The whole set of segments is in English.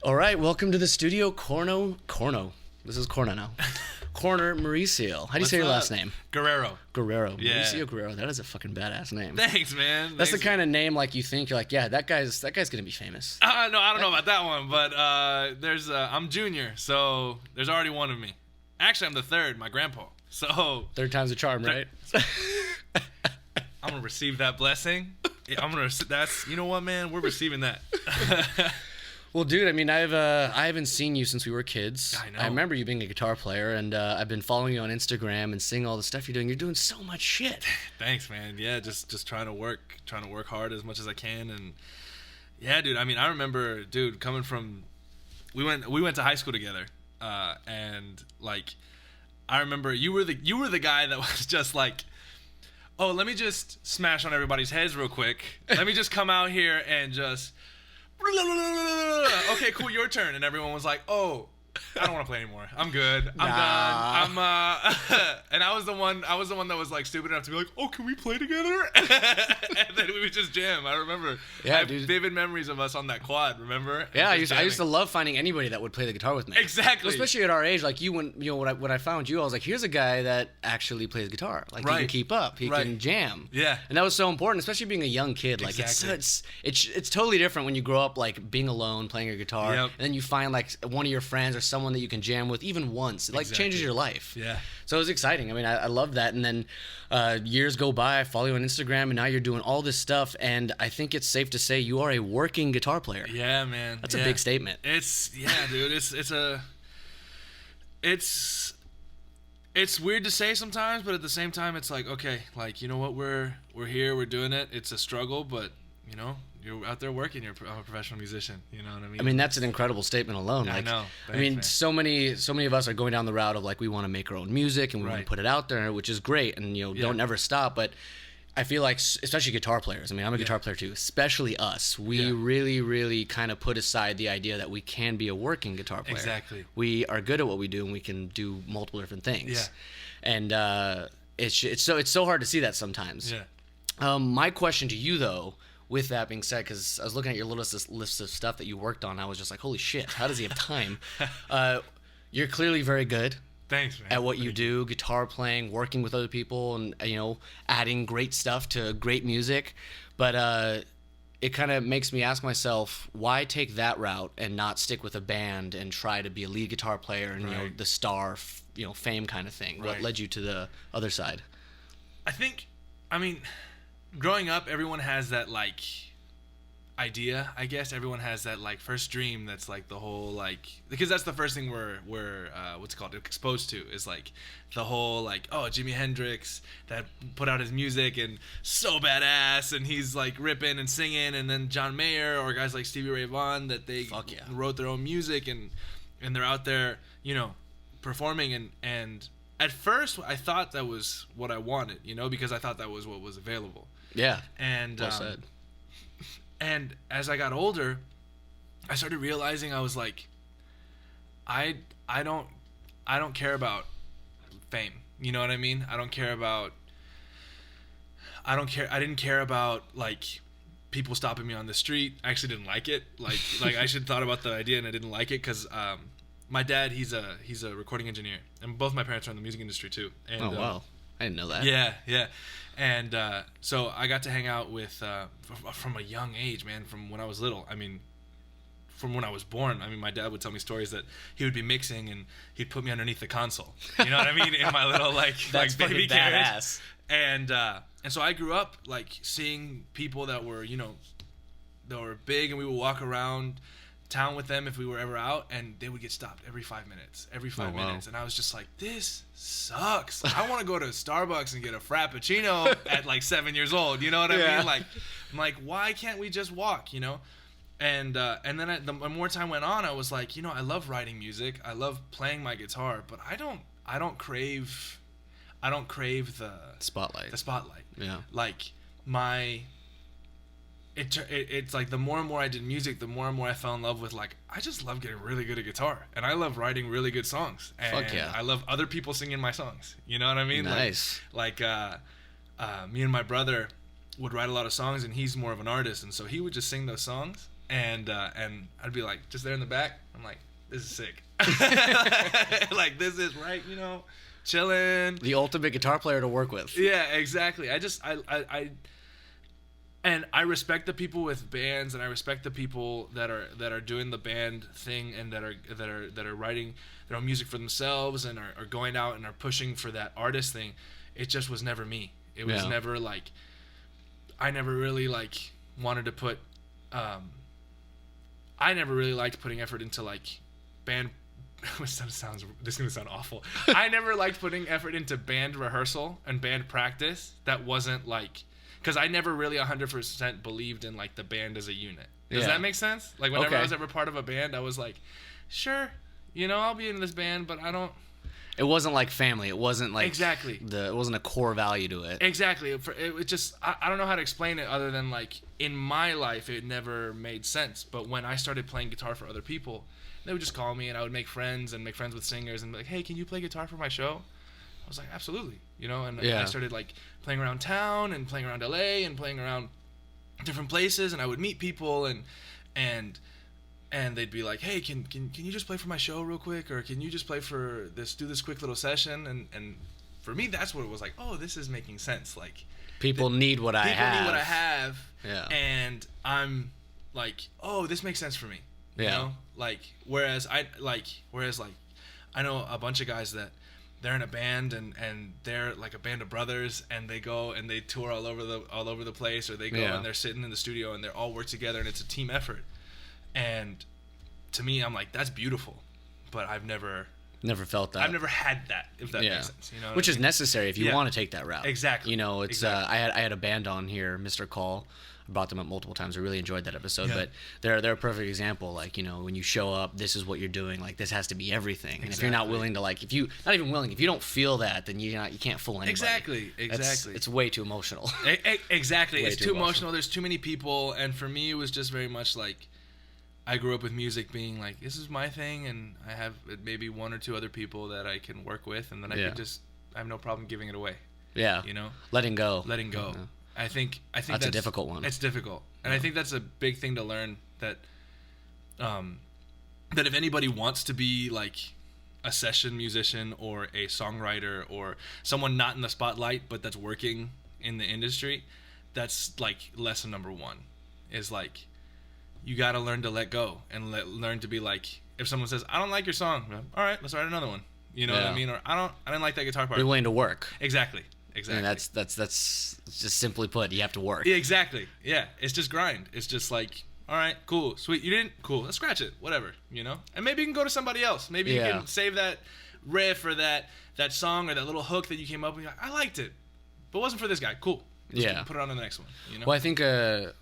All right, welcome to the studio, Corno. This is Corno now. Corner Mauricio. How do you say your last name? Guerrero. Guerrero. Yeah. Mauricio Guerrero. That is a fucking badass name. Thanks, man. That's the kind of name like you think you're like, yeah, that guy's gonna be famous. No, I don't know about that one, but I'm junior, so there's already one of me. Actually, I'm the third, my grandpa. So third time's a charm, right? I'm gonna receive that blessing. That's you know what, man, we're receiving that. Well, dude, I mean, I haven't seen you since we were kids. I know. I remember you being a guitar player, and I've been following you on Instagram and seeing all the stuff you're doing. You're doing so much shit. Thanks, man. Yeah, just trying to work hard as much as I can, and yeah, dude. I mean, I remember, dude, coming from, we went to high school together, and like, I remember you were the guy that was just like, oh, let me just smash on everybody's heads real quick. Let me just come out here and just. Okay, cool, your turn. And everyone was like, oh, I don't want to play anymore. I'm good. I'm done. And I was the one that was like stupid enough to be like, oh, can we play together? And then we would just jam. I remember. Yeah, I have vivid memories of us on that quad, remember? Yeah, I used to love finding anybody that would play the guitar with me. Exactly. Well, especially at our age, like when I found you, I was like, here's a guy that actually plays guitar. Like, he can keep up. He can jam. Yeah. And that was so important, especially being a young kid. Like, it's totally different when you grow up, like, being alone, playing your guitar, and then you find, like, one of your friends or someone that you can jam with even once. It, like, changes your life. Yeah. So it was exciting. I mean, I love that. And then years go by, I follow you on Instagram, and now you're doing all this stuff, and I think it's safe to say you are a working guitar player. Yeah, man. That's a big statement. Dude. It's weird to say sometimes, but at the same time, it's like, okay, like, you know what, we're here, we're doing it. It's a struggle, but, you know, you're out there working. I'm a professional musician. You know what I mean? I mean, that's an incredible statement alone. I like, know. Thanks, I mean, man. so many of us are going down the route of like we want to make our own music and we want to put it out there, which is great, and don't ever stop. But I feel like, especially guitar players. I mean, I'm a guitar player too. Especially us, we really, really kind of put aside the idea that we can be a working guitar player. Exactly. We are good at what we do, and we can do multiple different things. Yeah. And it's so hard to see that sometimes. Yeah. My question to you though. With that being said, because I was looking at your list of stuff that you worked on, I was just like, holy shit, how does he have time? You're clearly very good. Thanks, man. At what you do, guitar playing, working with other people, and adding great stuff to great music. But it kind of makes me ask myself, why take that route and not stick with a band and try to be a lead guitar player and the star, fame kind of thing? What led you to the other side? I mean, growing up, everyone has that like idea, I guess. Everyone has that like first dream that's like the whole like, because that's the first thing we're what's it called, exposed to, is like the whole like, oh, Jimi Hendrix that put out his music and so badass and he's like ripping and singing, and then John Mayer or guys like Stevie Ray Vaughan that they wrote their own music and they're out there, performing, and at first I thought that was what I wanted, because I thought that was what was available. Yeah. And well said. And as I got older, I started realizing I was like, I don't care about fame. You know what I mean? I didn't care about like people stopping me on the street. I actually didn't like it. Like I actually thought about the idea and I didn't like it because my dad, he's a recording engineer, and both my parents are in the music industry too. And, oh wow. I didn't know that. Yeah. And so I got to hang out with, from a young age, man, from when I was little. I mean, from when I was born. I mean, my dad would tell me stories that he would be mixing and he'd put me underneath the console. You know what I mean? In my little, like baby carriage. Badass. And so I grew up, like, seeing people that were, that were big, and we would walk around town with them if we were ever out, and they would get stopped every 5 minutes. And I was just like, this sucks. I want to go to Starbucks and get a frappuccino at like 7 years old. You know what I mean? Like, I'm like, why can't we just walk? And then the more time went on, I was like, I love writing music, I love playing my guitar, but I don't crave the spotlight. Yeah. Like it's like the more and more I did music, the more and more I fell in love with, like, I just love getting really good at guitar, and I love writing really good songs, and fuck yeah. I love other people singing my songs. You know what I mean? Nice. Like me and my brother would write a lot of songs, and he's more of an artist, and so he would just sing those songs, and I'd be like just there in the back. I'm like, this is sick. Like this is right, you know, chilling. The ultimate guitar player to work with. Yeah, exactly. And I respect the people with bands, and I respect the people that are doing the band thing, and that are writing their own music for themselves, and are going out and are pushing for that artist thing. It just was never me. It was never like, I never really like wanted to put, I never really liked putting effort into like band. This is gonna sound awful. I never liked putting effort into band rehearsal and band practice. That wasn't like, because I never really 100% believed in like the band as a unit. Does that make sense? Like whenever I was ever part of a band, I was like, sure, you know, I'll be in this band, but I don't. It wasn't like family. It wasn't like exactly. It wasn't a core value to it. Exactly. It just, I don't know how to explain it other than like in my life it never made sense. But when I started playing guitar for other people, they would just call me, and I would make friends with singers, and be like, hey, can you play guitar for my show? I was like, absolutely, you know. And I started like playing around town and playing around LA and playing around different places, and I would meet people, and they'd be like, hey, can you just play for my show real quick, or can you just play for do this quick little session? And for me, that's what it was like. Oh, this is making sense. Like people need what I have. People need what I have. Yeah. And I'm like, oh, this makes sense for me. You know? Like whereas I know a bunch of guys that they're in a band and they're like a band of brothers, and they go and they tour all over the place, or they go and they're sitting in the studio and they're all work together, and it's a team effort. And to me, I'm like, that's beautiful, but I've never felt that. I've never had that, if that makes sense. You know, which is necessary if you want to take that route. Exactly. You know, it's I had a band on here, Mr. Call. I brought them up multiple times. I really enjoyed that episode. But they're a perfect example. Like, you know, when you show up, this is what you're doing. Like, this has to be everything. And if you're not willing to, like, if you don't feel that, then you can't fool anybody. Exactly. It's way too emotional. Exactly. It's too emotional. There's too many people. And for me, it was just very much like, I grew up with music being like, this is my thing, and I have maybe one or two other people that I can work with, and then I have no problem giving it away. Yeah. You know? Letting go. Yeah. I think that's a difficult one. It's difficult. And I think that's a big thing to learn, that if anybody wants to be like a session musician or a songwriter or someone not in the spotlight but that's working in the industry, that's like lesson number one, is like, you got to learn to let go and learn to be like, if someone says, I don't like your song, all right, let's write another one. You know what I mean? Or I didn't like that guitar part. Be willing to work. Exactly. And that's just simply put, you have to work. Yeah, exactly. Yeah, it's just grind. It's just like, all right, cool, sweet. You didn't? Cool. Let's scratch it. Whatever, you know? And maybe you can go to somebody else. Maybe you can save that riff or that song or that little hook that you came up with. Like, I liked it, but it wasn't for this guy. Cool. Let's put it on to the next one, you know? Well, I think a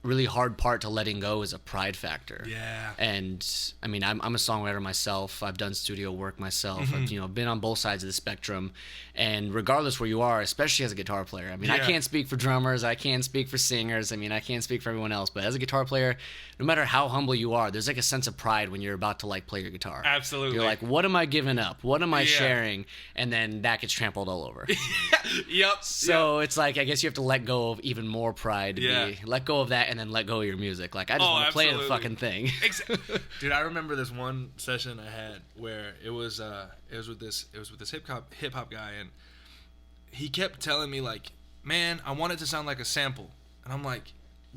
really hard part to letting go is a pride factor. Yeah. And I mean, I'm a songwriter myself. I've done studio work myself. Mm-hmm. I've been on both sides of the spectrum. And regardless where you are, especially as a guitar player, I mean, I can't speak for drummers. I can't speak for singers. I mean, I can't speak for everyone else. But as a guitar player, no matter how humble you are, there's like a sense of pride when you're about to like play your guitar. Absolutely. You're like, what am I giving up? What am I sharing? And then that gets trampled all over. Yep. So it's like, I guess you have to let go of even more pride. Let go of that and then let go of your music. Like, I just want to play the fucking thing. Dude, I remember this one session I had where it was with this hip hop guy, and he kept telling me like, man, I want it to sound like a sample. And I'm like,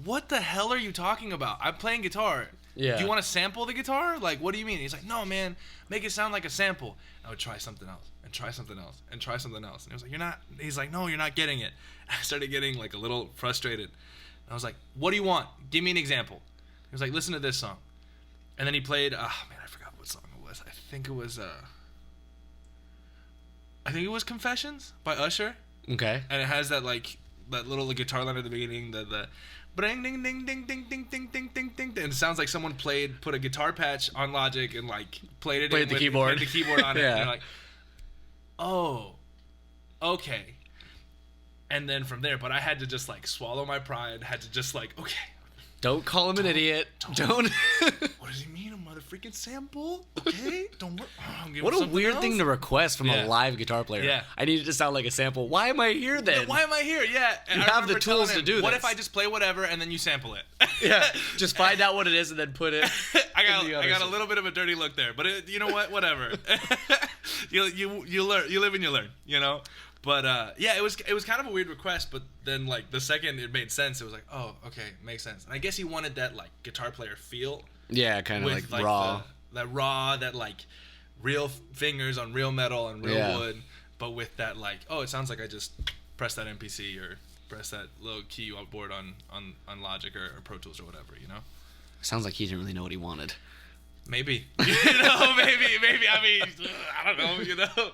what the hell are you talking about? I'm playing guitar. Yeah. Do you want to sample the guitar? Like, what do you mean? He's like, no, man, make it sound like a sample. I would try something else and try something else and try something else. And he was like, he's like, no, you're not getting it. I started getting like a little frustrated. I was like, what do you want? Give me an example. He was like, listen to this song. And then he played, I forgot what song it was. I think it was Confessions by Usher. Okay. And it has that like that little guitar line at the beginning, the bring ding ding ding ding ding ding ding ding ding, and it sounds like someone put a guitar patch on Logic and like played the keyboard on it. And you're like, oh, okay. And then from there, but I had to just like swallow my pride. Had to just like, okay. Don't call him an idiot. Don't. What does he mean, a motherfucker? freaking sample, okay? Don't worry. What a weird thing to request from a live guitar player. Yeah. I need it to sound like a sample. Why am I here then? Why am I here? Yeah. You have the tools to do this. What if I just play whatever and then you sample it? Yeah. Just find out what it is and then put it. I got a little bit of a dirty look there, but you know what? Whatever. you learn. You live and you learn. You know. But yeah, it was kind of a weird request, but then like the second it made sense, it was like, oh, okay, makes sense. And I guess he wanted that like guitar player feel. Yeah, kind of like raw. That like real fingers on real metal and real wood, but with that like, oh, it sounds like I just press that MPC or press that little key board on Logic or Pro Tools or whatever, you know. Sounds like he didn't really know what he wanted. Maybe, maybe. I mean, I don't know, you know.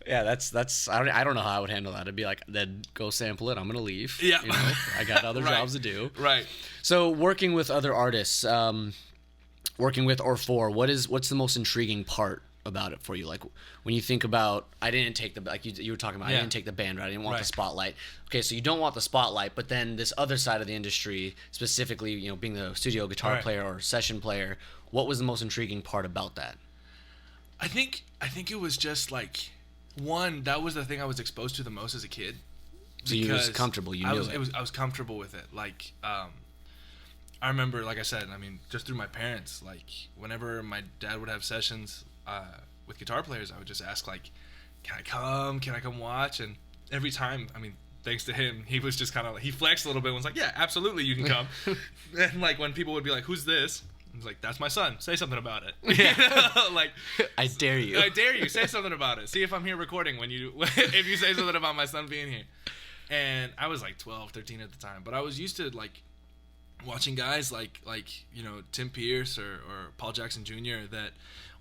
Yeah, that's. I don't know how I would handle that. It'd be like, then go sample it. I'm gonna leave. Yeah, you know, I got other jobs to do. Right. So working with other artists, working with or for, what's the most intriguing part about it for you? Like when you think about, I didn't take the, like you were talking about, I didn't take the band route. I didn't want the spotlight. Okay, so you don't want the spotlight, but then this other side of the industry, specifically, you know, being the studio guitar player or session player, what was the most intriguing part about that? I think it was just like. One, that was the thing I was exposed to the most as a kid. So you was comfortable, you knew it. I was comfortable with it. Like, I remember, like I said, I mean, just through my parents, like, whenever my dad would have sessions with guitar players, I would just ask, like, can I come watch? And every time, I mean, thanks to him, he was just kind of, he flexed a little bit and was like, yeah, absolutely, you can come. And, like, when people would be like, who's this? He's like, that's my son. Say something about it. Yeah. You know? Like, I dare you. I dare you. Say something about it. See if I'm here recording if you say something about my son being here. And I was like 12, 13 at the time, but I was used to like watching guys like you know, Tim Pierce or Paul Jackson Jr.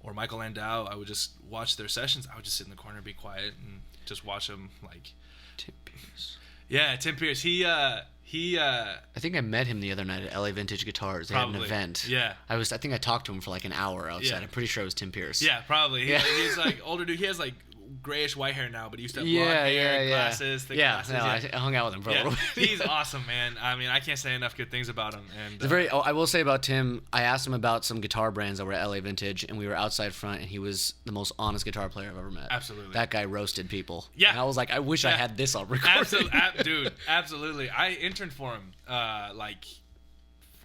or Michael Landau. I would just watch their sessions. I would just sit in the corner, be quiet, and just watch them. Like Tim Pierce. Yeah, Tim Pierce. He I think I met him the other night at LA Vintage Guitars. They had an event. Yeah. I think I talked to him for like an hour outside. Yeah. I'm pretty sure it was Tim Pierce. Yeah, probably. He's like older dude. He has like grayish white hair now, but he used to have blonde hair, glasses, thick glasses. I hung out with him for a little bit. He's awesome, man. I mean, I can't say enough good things about him. And I will say about Tim, I asked him about some guitar brands that were at LA Vintage, and we were outside front, and he was the most honest guitar player I've ever met. Absolutely. That guy roasted people. Yeah. And I was like, I wish I had this on recording. Dude, absolutely. I interned for him like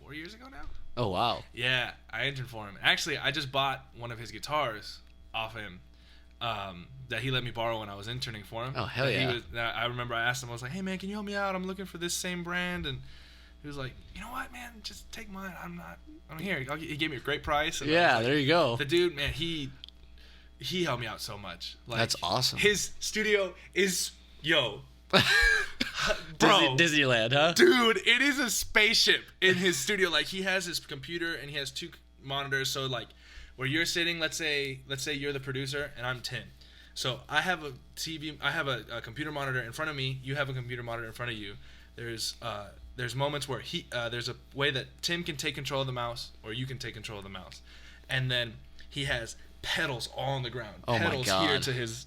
4 years ago now. Oh, wow. Yeah, I interned for him. Actually, I just bought one of his guitars off him. That he let me borrow when I was interning for him. Oh, hell yeah. I remember I asked him, I was like, hey, man, can you help me out? I'm looking for this same brand. And he was like, you know what, man? Just take mine. I'm here. He gave me a great price. And yeah, there you go. The dude, man, he helped me out so much. Like, that's awesome. His studio is, bro. Disneyland, huh? Dude, it is a spaceship in his studio. Like, he has his computer and he has 2 monitors. So, like, where you're sitting, let's say you're the producer and I'm Tim. So I have a TV, I have a computer monitor in front of me. You have a computer monitor in front of you. There's moments where there's a way that Tim can take control of the mouse, or you can take control of the mouse, and then he has pedals all on the ground. Oh pedals my God. Here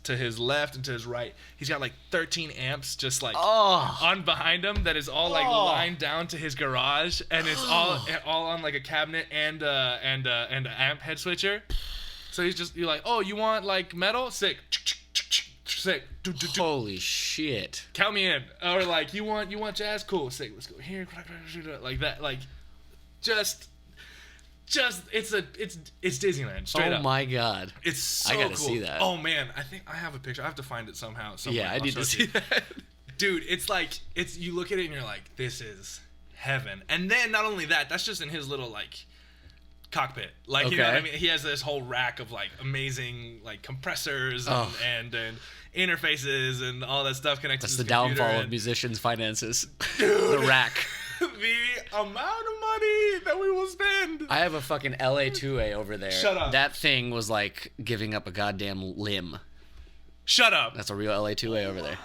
to his left and to his right. He's got like 13 amps just like Oh. on behind him that is all like lined down to his garage, and it's all on like a cabinet and an amp head switcher. So you're like, oh, you want like metal? Sick. Sick. Holy shit. Count me in. Or like, you want jazz? Cool. Sick. Let's go here. Like that. Like, just it's Disneyland. Straight up. Oh my God. It's so I gotta cool. see that. Oh man, I think I have a picture. I have to find it somehow. Somewhere. Yeah, I need to see that. Dude, it's like, you look at it and you're like, this is heaven. And then not only that, that's just in his little like cockpit. Like, you know what I mean? He has this whole rack of like amazing like compressors and interfaces and all that stuff connected That's to the his computer. downfall of musicians' finances. Dude, the rack. The amount of money that we will spend. I have a fucking LA2A over there. Shut up. That thing was like giving up a goddamn limb. Shut up. That's a real LA2A over there.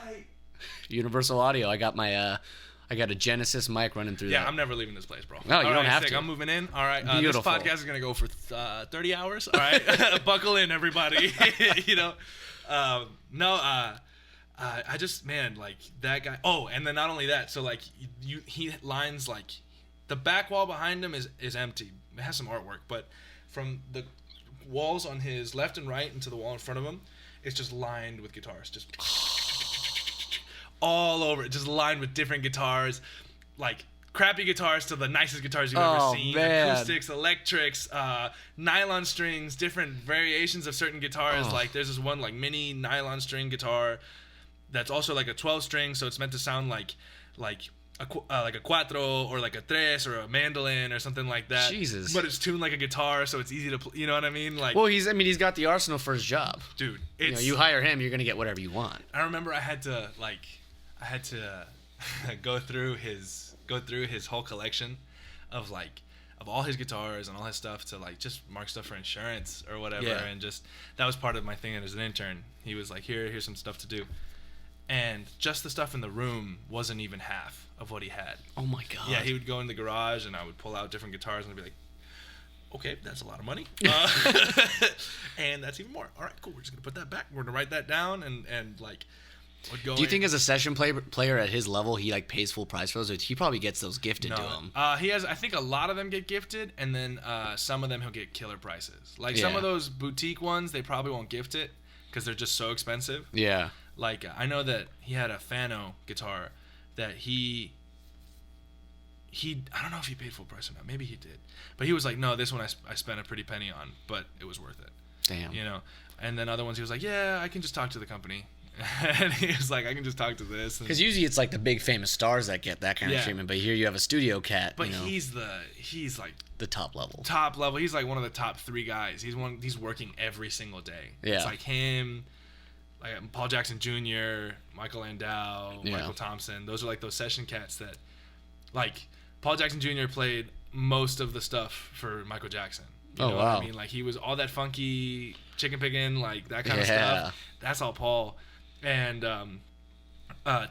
Universal Audio. I got a Genesis mic running through that. Yeah, I'm never leaving this place, bro. No, you don't have to. I'm moving in. All right. Beautiful. This podcast is going to go for 30 hours. All right. Buckle in, everybody. You know? I just, man, like, that guy. Oh, and then not only that. So, like, he lines, like, the back wall behind him is empty. It has some artwork. But from the walls on his left and right and to the wall in front of him, it's just lined with guitars, just all over it, just lined with different guitars, like crappy guitars to the nicest guitars you've ever seen, man. acoustics, electrics, nylon strings, different variations of certain guitars. Like there's this one like mini nylon string guitar that's also like a 12 string, so it's meant to sound like a cuatro or like a tres or a mandolin or something like that. Jesus. But it's tuned like a guitar, so it's easy to you know what I mean? Like, Well, he's got the arsenal for his job. dude, You hire him, you're gonna get whatever you want. I remember I had to go through his whole collection of all his guitars and all his stuff to like just mark stuff for insurance or whatever. Yeah. And just that was part of my thing as an intern. He was like, here's some stuff to do. And just the stuff in the room wasn't even half of what he had. Oh my god. Yeah, he would go in the garage and I would pull out different guitars and I'd be like, okay, that's a lot of money. And that's even more. All right, cool. We're just going to put that back. We're going to write that down and like would go Do you think as a session player at his level, he like pays full price for those? Or he probably gets those gifted to him. He has. I think a lot of them get gifted, and then some of them he'll get killer prices. Like some of those boutique ones, they probably won't gift it because they're just so expensive. Yeah. Like I know that he had a Fano guitar that he I don't know if he paid full price or not. Maybe he did, but he was like, no, this one I spent a pretty penny on, but it was worth it. Damn. You know. And then other ones he was like, yeah, I can just talk to the company. And he was like, I can just talk to this. Because usually it's like the big famous stars that get that kind of treatment, but here you have a studio cat. But he's like the top level. Top level. He's like one of the top 3 guys. He's working every single day. Yeah. It's like him, like Paul Jackson Jr., Michael Landau, Michael Thompson. Those are like those session cats that, like, Paul Jackson Jr. played most of the stuff for Michael Jackson. You know what I mean? Like, he was all that funky chicken picking, like that kind of stuff. That's all Paul. And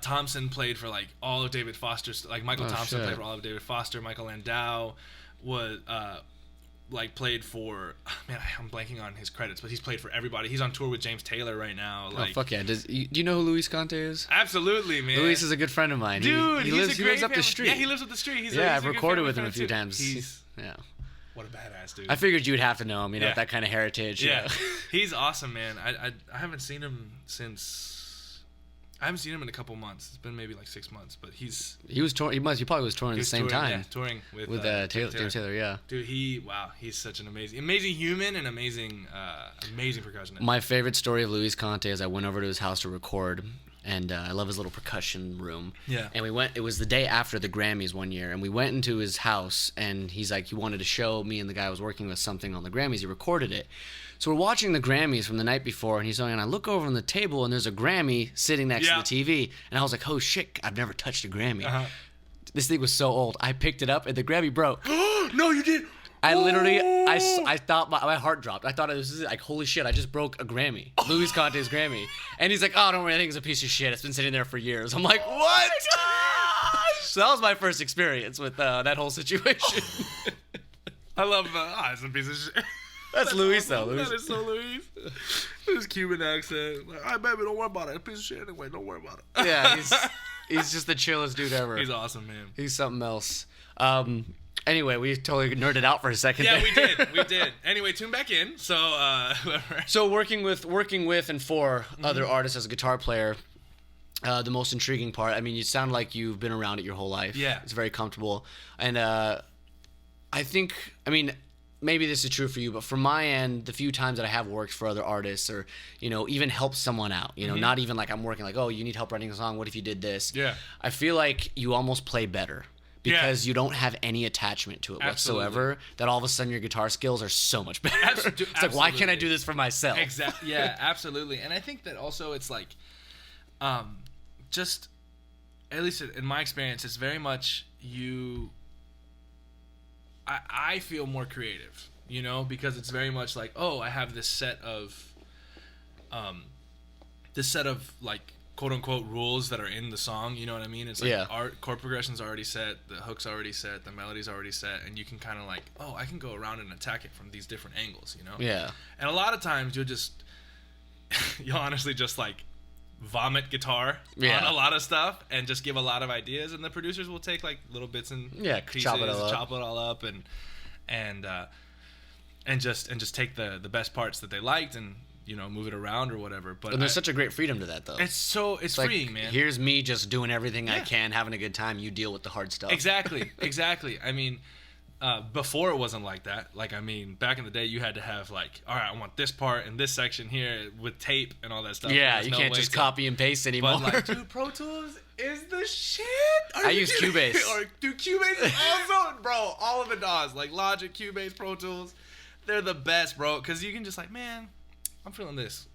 Thompson played for like all of David Foster's, like Michael Thompson played for all of David Foster. Michael Landau was like played for, man, I'm blanking on his credits, but he's played for everybody. He's on tour with James Taylor right now. Like, fuck yeah! Do you know who Luis Conte is? Absolutely, man. Luis is a good friend of mine. Dude, he lives up the street. Yeah, he lives up the street. He's I've recorded with him a few times. What a badass dude. I figured you'd have to know him, with that kind of heritage. Yeah, he's awesome, man. I haven't seen him since. I haven't seen him in a couple months. It's been maybe like 6 months, but he was touring. He probably was touring at the same time. Yeah, touring with James Taylor. Yeah, dude, he's such an amazing human and amazing percussionist. My favorite story of Luis Conte is I went over to his house to record, and I love his little percussion room. Yeah. And we went. It was the day after the Grammys one year, and we went into his house, and he's like, he wanted to show me and the guy I was working with something on the Grammys. He recorded it. So we're watching the Grammys from the night before, and he's going, and I look over on the table, and there's a Grammy sitting next to the TV, and I was like, oh shit, I've never touched a Grammy. This thing was so old. I picked it up, and the Grammy broke. No, you did. I literally, I thought my heart dropped. I thought it was like, holy shit, I just broke a Grammy. Luis Conte's Grammy. And he's like, oh, don't worry, I think it's a piece of shit. It's been sitting there for years. I'm like, what? So that was my first experience with that whole situation. I love, it's a piece of shit. That's Luis, though. That is so Luis. His Cuban accent. Like, all right, baby, don't worry about it. It's a piece of shit anyway. Don't worry about it. Yeah, he's just the chillest dude ever. He's awesome, man. He's something else. Anyway, we totally nerded out for a second. Yeah, there. we did. Anyway, tune back in. So, so working with and for other artists as a guitar player, the most intriguing part. I mean, you sound like you've been around it your whole life. Yeah, it's very comfortable, and I think, I mean, maybe this is true for you, but from my end, the few times that I have worked for other artists or, even helped someone out, not even like I'm working like, oh, you need help writing a song. What if you did this? Yeah. I feel like you almost play better because you don't have any attachment to it whatsoever, that all of a sudden your guitar skills are so much better. It's like, why can't I do this for myself? Exactly. Yeah, absolutely. And I think that also it's like, just, at least in my experience, it's very much I feel more creative, because it's very much like, oh, I have this set of like quote unquote rules that are in the song. You know what I mean? It's like chord progression's already set, the hook's already set, the melody's already set, and you can kind of like, oh, I can go around and attack it from these different angles, Yeah. And a lot of times you'll honestly just like vomit guitar on a lot of stuff and just give a lot of ideas, and the producers will take like little bits and pieces, chop it all up, and and just take the best parts that they liked and move it around or whatever. But And there's such a great freedom to that, though. It's like, freeing, man. Here's me just doing everything I can, having a good time. You deal with the hard stuff. Exactly. I mean, before it wasn't like that. Like, I mean, back in the day, you had to have like, all right, I want this part and this section here with tape and all that stuff. Yeah, you can't just copy and paste anymore. But like, dude, Pro Tools is the shit. I use Cubase. Or dude, Cubase is awesome, bro. All of the DAWs, like Logic, Cubase, Pro Tools, they're the best, bro. Because you can just like, man, I'm feeling this.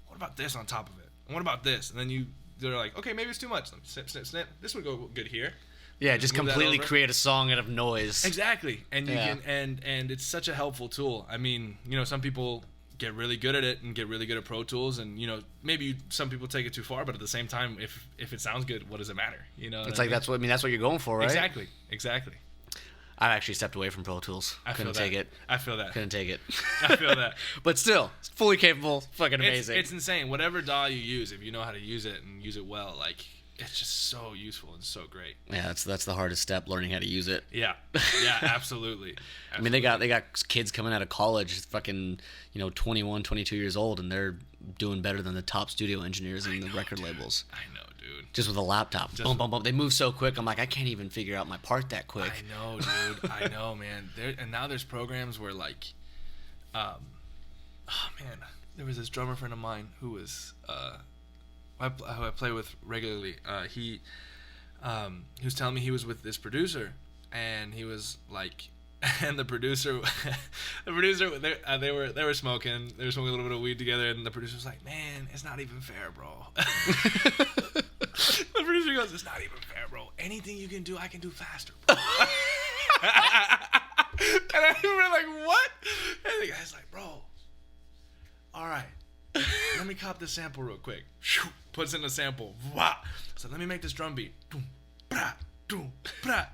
What about this on top of it? And what about this? And then they're like, okay, maybe it's too much. Let me snip, snip, snip. This would go good here. Yeah, just completely create a song out of noise. Exactly. And you can and it's such a helpful tool. I mean, some people get really good at it and get really good at Pro Tools, and maybe some people take it too far, but at the same time, if it sounds good, what does it matter? It's like that's what you're going for, right? Exactly. I've actually stepped away from Pro Tools. Couldn't take it. I feel that. Couldn't take it. I feel that. But still, it's fully capable. Fucking amazing. It's insane. Whatever DAW you use, if you know how to use it and use it well, like, it's just so useful and so great. Yeah, that's the hardest step, learning how to use it. Yeah, absolutely. I mean, they got kids coming out of college, fucking 21, 22 years old, and they're doing better than the top studio engineers in the record labels. I know, dude. Just with a laptop. Boom, boom, boom. They move so quick. I'm like, I can't even figure out my part that quick. I know, dude. I know, man. And now there's programs where like, oh man, there was this drummer friend of mine who was who I play with regularly. He was telling me he was with this producer, and he was like, and the producer, they were smoking a little bit of weed together, and the producer was like, man, it's not even fair, bro. The producer goes, it's not even fair, bro. Anything you can do, I can do faster, bro. And I remember like, what? And the guy's like, bro, all right, let me cop this sample real quick. Puts in the sample. So let me make this drum beat.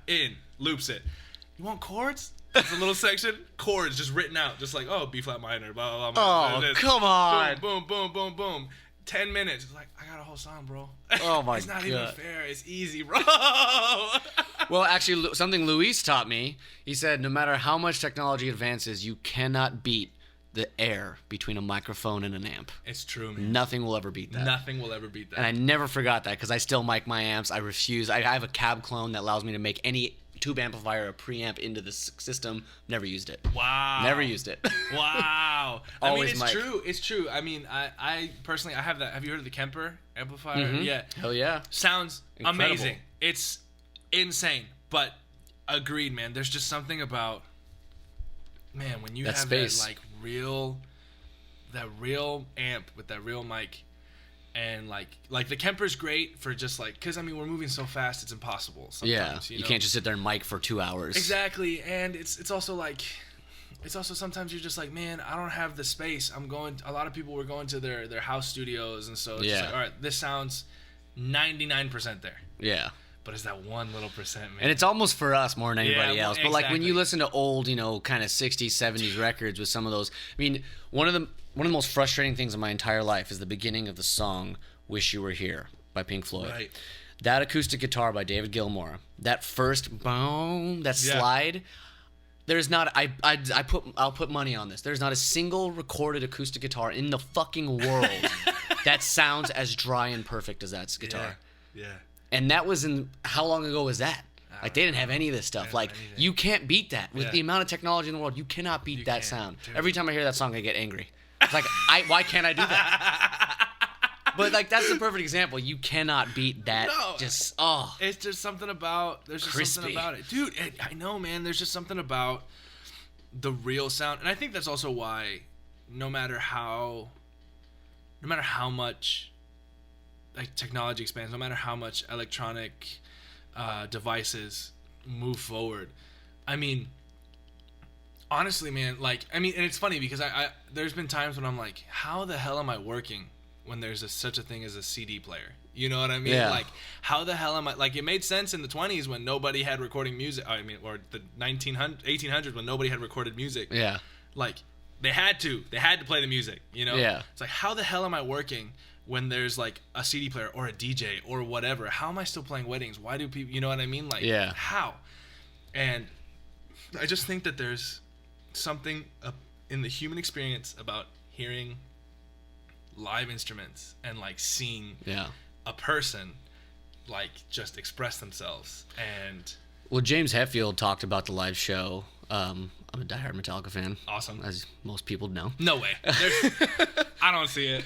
In. Loops it. You want chords? It's a little section. Chords just written out. Just like, oh, B flat minor. Blah, blah, blah. Oh, come on. Boom, boom, boom, boom, boom. 10 minutes. It's like, I got a whole song, bro. Oh, my God. It's not even fair. It's easy, bro. Well, actually, something Luis taught me, he said, no matter how much technology advances, you cannot beat the air between a microphone and an amp. It's true, man. Nothing will ever beat that. Nothing will ever beat that. And I never forgot that, because I still mic my amps. I refuse. I have a cab clone that allows me to make any tube amplifier or preamp into the system. Never used it. Wow. Never used it. Wow. I mean, it's mic. true. It's true. I mean, I personally, I have that. Have you heard of the Kemper amplifier? Mm-hmm. Yeah. Hell yeah. Sounds Incredible. amazing. It's insane. But agreed, man. There's just something about, man, when you That have space. that like that real amp with that real mic, and like the Kemper's great for just like, because I mean, we're moving so fast, it's impossible sometimes. Yeah, You know? can't just sit there and mic for 2 hours. Exactly. And it's also like, it's also sometimes you're just like, man, I don't have the space. A lot of people were going to their house studios, and so it's just like, all right, this sounds 99% there. Yeah. But it's that 1 little percent, man. And it's almost for us more than anybody else. But like when you exactly. listen to old, kind of 60s, 70s records with some of those, I mean, one of the most frustrating things in my entire life is the beginning of the song "Wish You Were Here" by Pink Floyd. Right. That acoustic guitar by David Gilmour. That first boom, that slide. There's not. I'll put money on this. There's not a single recorded acoustic guitar in the fucking world that sounds as dry and perfect as that guitar. Yeah. And that was how long ago was that? Like, they didn't have any of this stuff. Like, you can't beat that. With the amount of technology in the world, you cannot beat that sound. Dude. Every time I hear that song, I get angry. It's like, why can't I do that? But, like, that's the perfect example. You cannot beat that. No. It's just something about, something about it. Dude, I know, man. There's just something about the real sound. And I think that's also why no matter how much like technology expands, no matter how much electronic devices move forward, I mean, honestly, man, like, I mean, and it's funny because I there's been times when I'm like, how the hell am I working when there's such a thing as a CD player? You know what I mean? Yeah. Like, how the hell am I? Like, it made sense in the 20s when nobody had recording music. I mean, or the 1800s when nobody had recorded music. Yeah. Like, they had to play the music, you know? Yeah. It's like, how the hell am I working when there's like a CD player or a DJ or whatever? How am I still playing weddings? Why do people, you know what I mean? Like, how? And I just think that there's something in the human experience about hearing live instruments and like seeing a person like just express themselves. And well, James Hetfield talked about the live show. I'm a diehard Metallica fan. Awesome. As most people know. No way. I don't see it.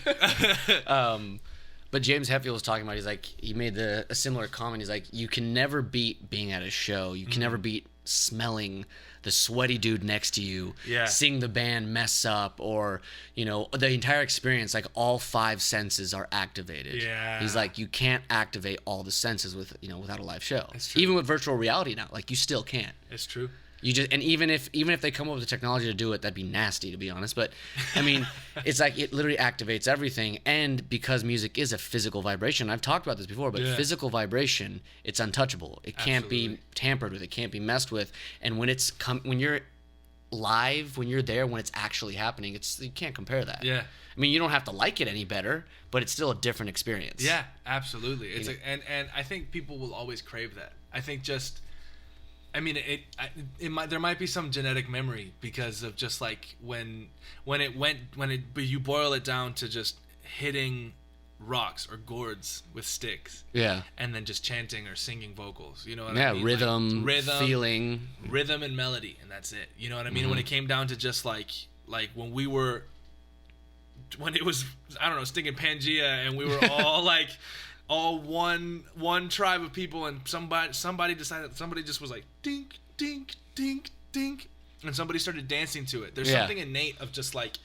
But James Hetfield was talking about, he's like, he made a similar comment. He's like, you can never beat being at a show. You can never beat smelling the sweaty dude next to you, seeing the band mess up, or, you know, the entire experience, like all 5 senses are activated. Yeah. He's like, you can't activate all the senses without a live show. It's true. Even with virtual reality now, like you still can't. It's true. And even if they come up with the technology to do it, that'd be nasty, to be honest. But I mean, it's like it literally activates everything. And because music is a physical vibration, I've talked about this before, but physical vibration, it's untouchable. It can't be tampered with. It can't be messed with. And when when you're live, when you're there, when it's actually happening, you can't compare that. Yeah. I mean, you don't have to like it any better, but it's still a different experience. Yeah, absolutely. It's and I think people will always crave that. I think just. I mean, there might be some genetic memory because of just like when you boil it down to just hitting rocks or gourds with sticks, and then just chanting or singing vocals. You know what I mean? Rhythm, feeling, rhythm and melody, and that's it. You know what I mean? When it came down to just like when it was, I don't know, stinging Pangea, and we were all like. All one tribe of people, and somebody decided, somebody just was like dink dink dink dink, and somebody started dancing to it. There's something innate of just like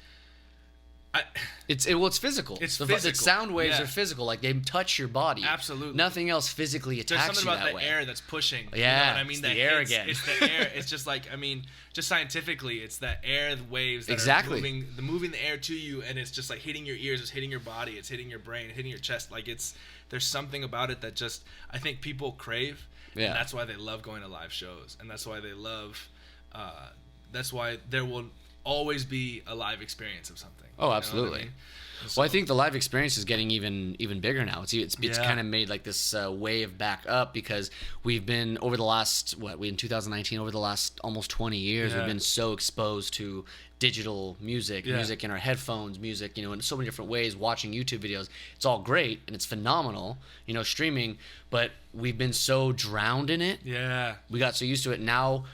it's physical. It's physical. The sound waves are physical, like they touch your body. Absolutely. Nothing else physically attacks you that way. There's something about the air that's pushing. Yeah, you know what I mean? It's the air again. It's the air. It's just like, I mean, just scientifically, it's the air waves that are moving the air to you, and it's just like hitting your ears, it's hitting your body, it's hitting your brain, hitting your chest. Like there's something about it that just I think people crave. Yeah. And that's why they love going to live shows, and that's why they love. That's why there will always be a live experience of something. Oh, absolutely. You know what I mean? Well, I think the live experience is getting even bigger now. It's kind of made like this wave back up because we've been over the last in 2019, over the last almost 20 years, we've been so exposed to digital music in our headphones, music, in so many different ways, watching YouTube videos. It's all great and it's phenomenal, streaming, but we've been so drowned in it. Yeah. We got so used to it. Now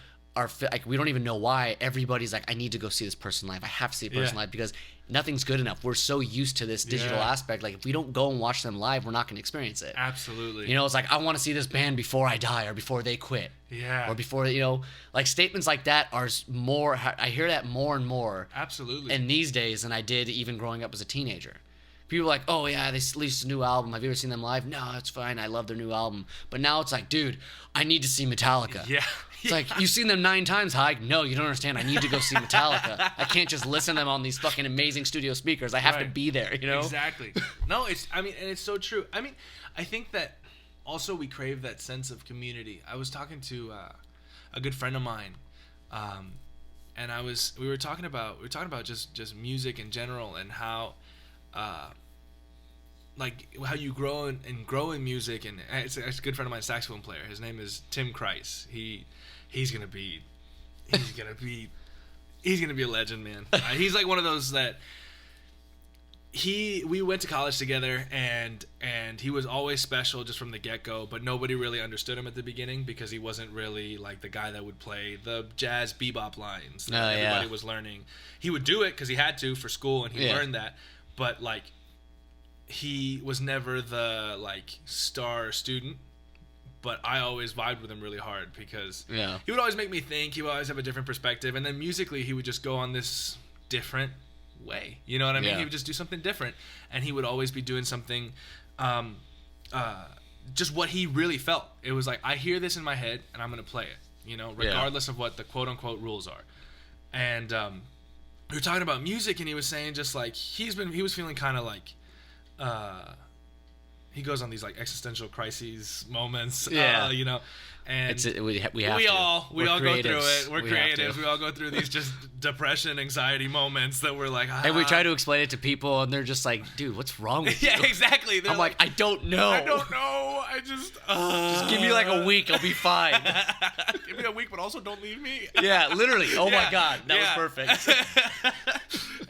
we don't even know why everybody's like, I need to go see this person live. I have to see a person live because nothing's good enough. We're so used to this digital aspect. Like if we don't go and watch them live, we're not going to experience it. Absolutely. It's like, I want to see this band before I die or before they quit. Yeah. Or before, like statements like that are more, I hear that more and more. Absolutely. And these days than I did even growing up as a teenager. People are like, oh yeah, they released a new album. Have you ever seen them live? No, it's fine. I love their new album. But now it's like, dude, I need to see Metallica. Yeah. It's like, you've seen them 9 times, Hyde. No, you don't understand. I need to go see Metallica. I can't just listen to them on these fucking amazing studio speakers. I have to be there, Exactly. No, and it's so true. I mean, I think that also we crave that sense of community. I was talking to a good friend of mine, and we were talking about just music in general and how like how you grow in music, and it's a good friend of mine, saxophone player. His name is Tim Kreis. He's gonna be a legend, man. He's like one of those that we went to college together, and he was always special just from the get-go, but nobody really understood him at the beginning because he wasn't really like the guy that would play the jazz bebop lines that everybody was learning. He would do it because he had to for school, and he learned that, but like he was never the like star student. But I always vibed with him really hard because he would always make me think. He would always have a different perspective, and then musically he would just go on this different way. You know what I mean? He would just do something different, and he would always be doing something, just what he really felt. It was like, I hear this in my head, and I'm gonna play it. Regardless of what the quote unquote rules are. And we were talking about music, and he was saying just like he was feeling kind of like. he goes on these like existential crises moments. Yeah. You know, and we have we to. all go through creatives. it. We're We have to. creatives. We all go through these just depression, anxiety moments that we're like, And we try to explain it to people, and they're just like, "Dude, what's wrong with you?" Yeah, exactly. They're I'm like, "I don't know. I don't know. I just Give me like a week, I'll be fine." give me a week, but also don't leave me. Yeah, literally. Oh my Yeah, God, that yeah. was perfect.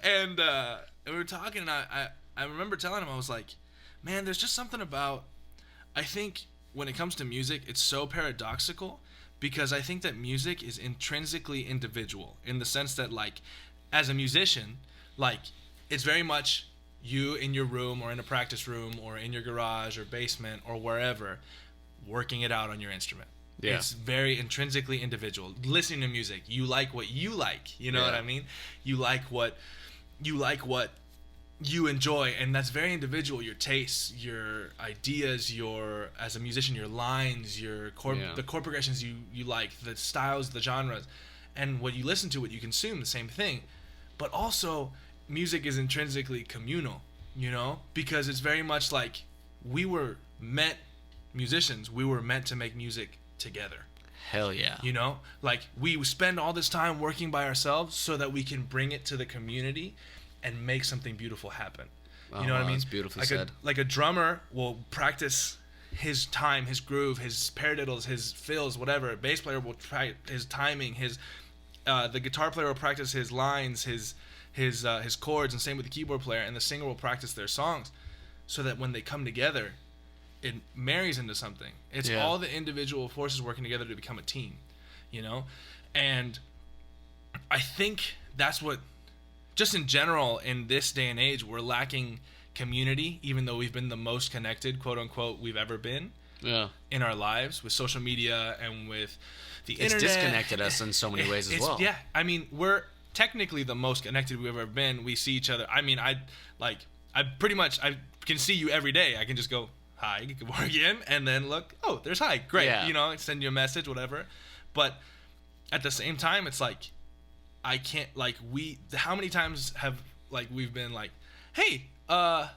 And we were talking, and I remember telling him, I was like, man, there's just something about, I think when it comes to music, it's so paradoxical, because I think that music is intrinsically individual, in the sense that, like, as a musician, like, it's very much you in your room or in a practice room or in your garage or basement or wherever, working it out on your instrument. Yeah. It's very intrinsically individual. Listening to music, you like what you like. You know Yeah. what I mean? You like what you enjoy, and that's very individual. Your tastes, your ideas, your, as a musician, your lines, your the chord progressions you like, the styles, the genres, and what you listen to, what you consume, the same thing. But also, music is intrinsically communal, you know, because it's very much like musicians were meant to make music together. Hell yeah. You know, like, we spend all this time working by ourselves so that we can bring it to the community and make something beautiful happen. You know what I mean? That's beautifully like said. like a drummer will practice his time, his groove, his paradiddles, his fills, whatever. A bass player will try his timing, the guitar player will practice his lines, his chords, and same with the keyboard player, and the singer will practice their songs, so that when they come together, it marries into something. It's all the individual forces working together to become a team, you know? And I think that's what, just in general, in this day and age, we're lacking community, even though we've been the most connected, quote unquote, we've ever been in our lives, with social media and with the internet. It's disconnected us in so many ways as well. Yeah, I mean, we're technically the most connected we've ever been. We see each other. I mean, I can see you every day. I can just go, hi, good morning, and then look, oh, there's hi, great, Yeah. you know, send you a message, whatever. But at the same time, it's like, I can't, like, how many times have, like, we've been like, hey, are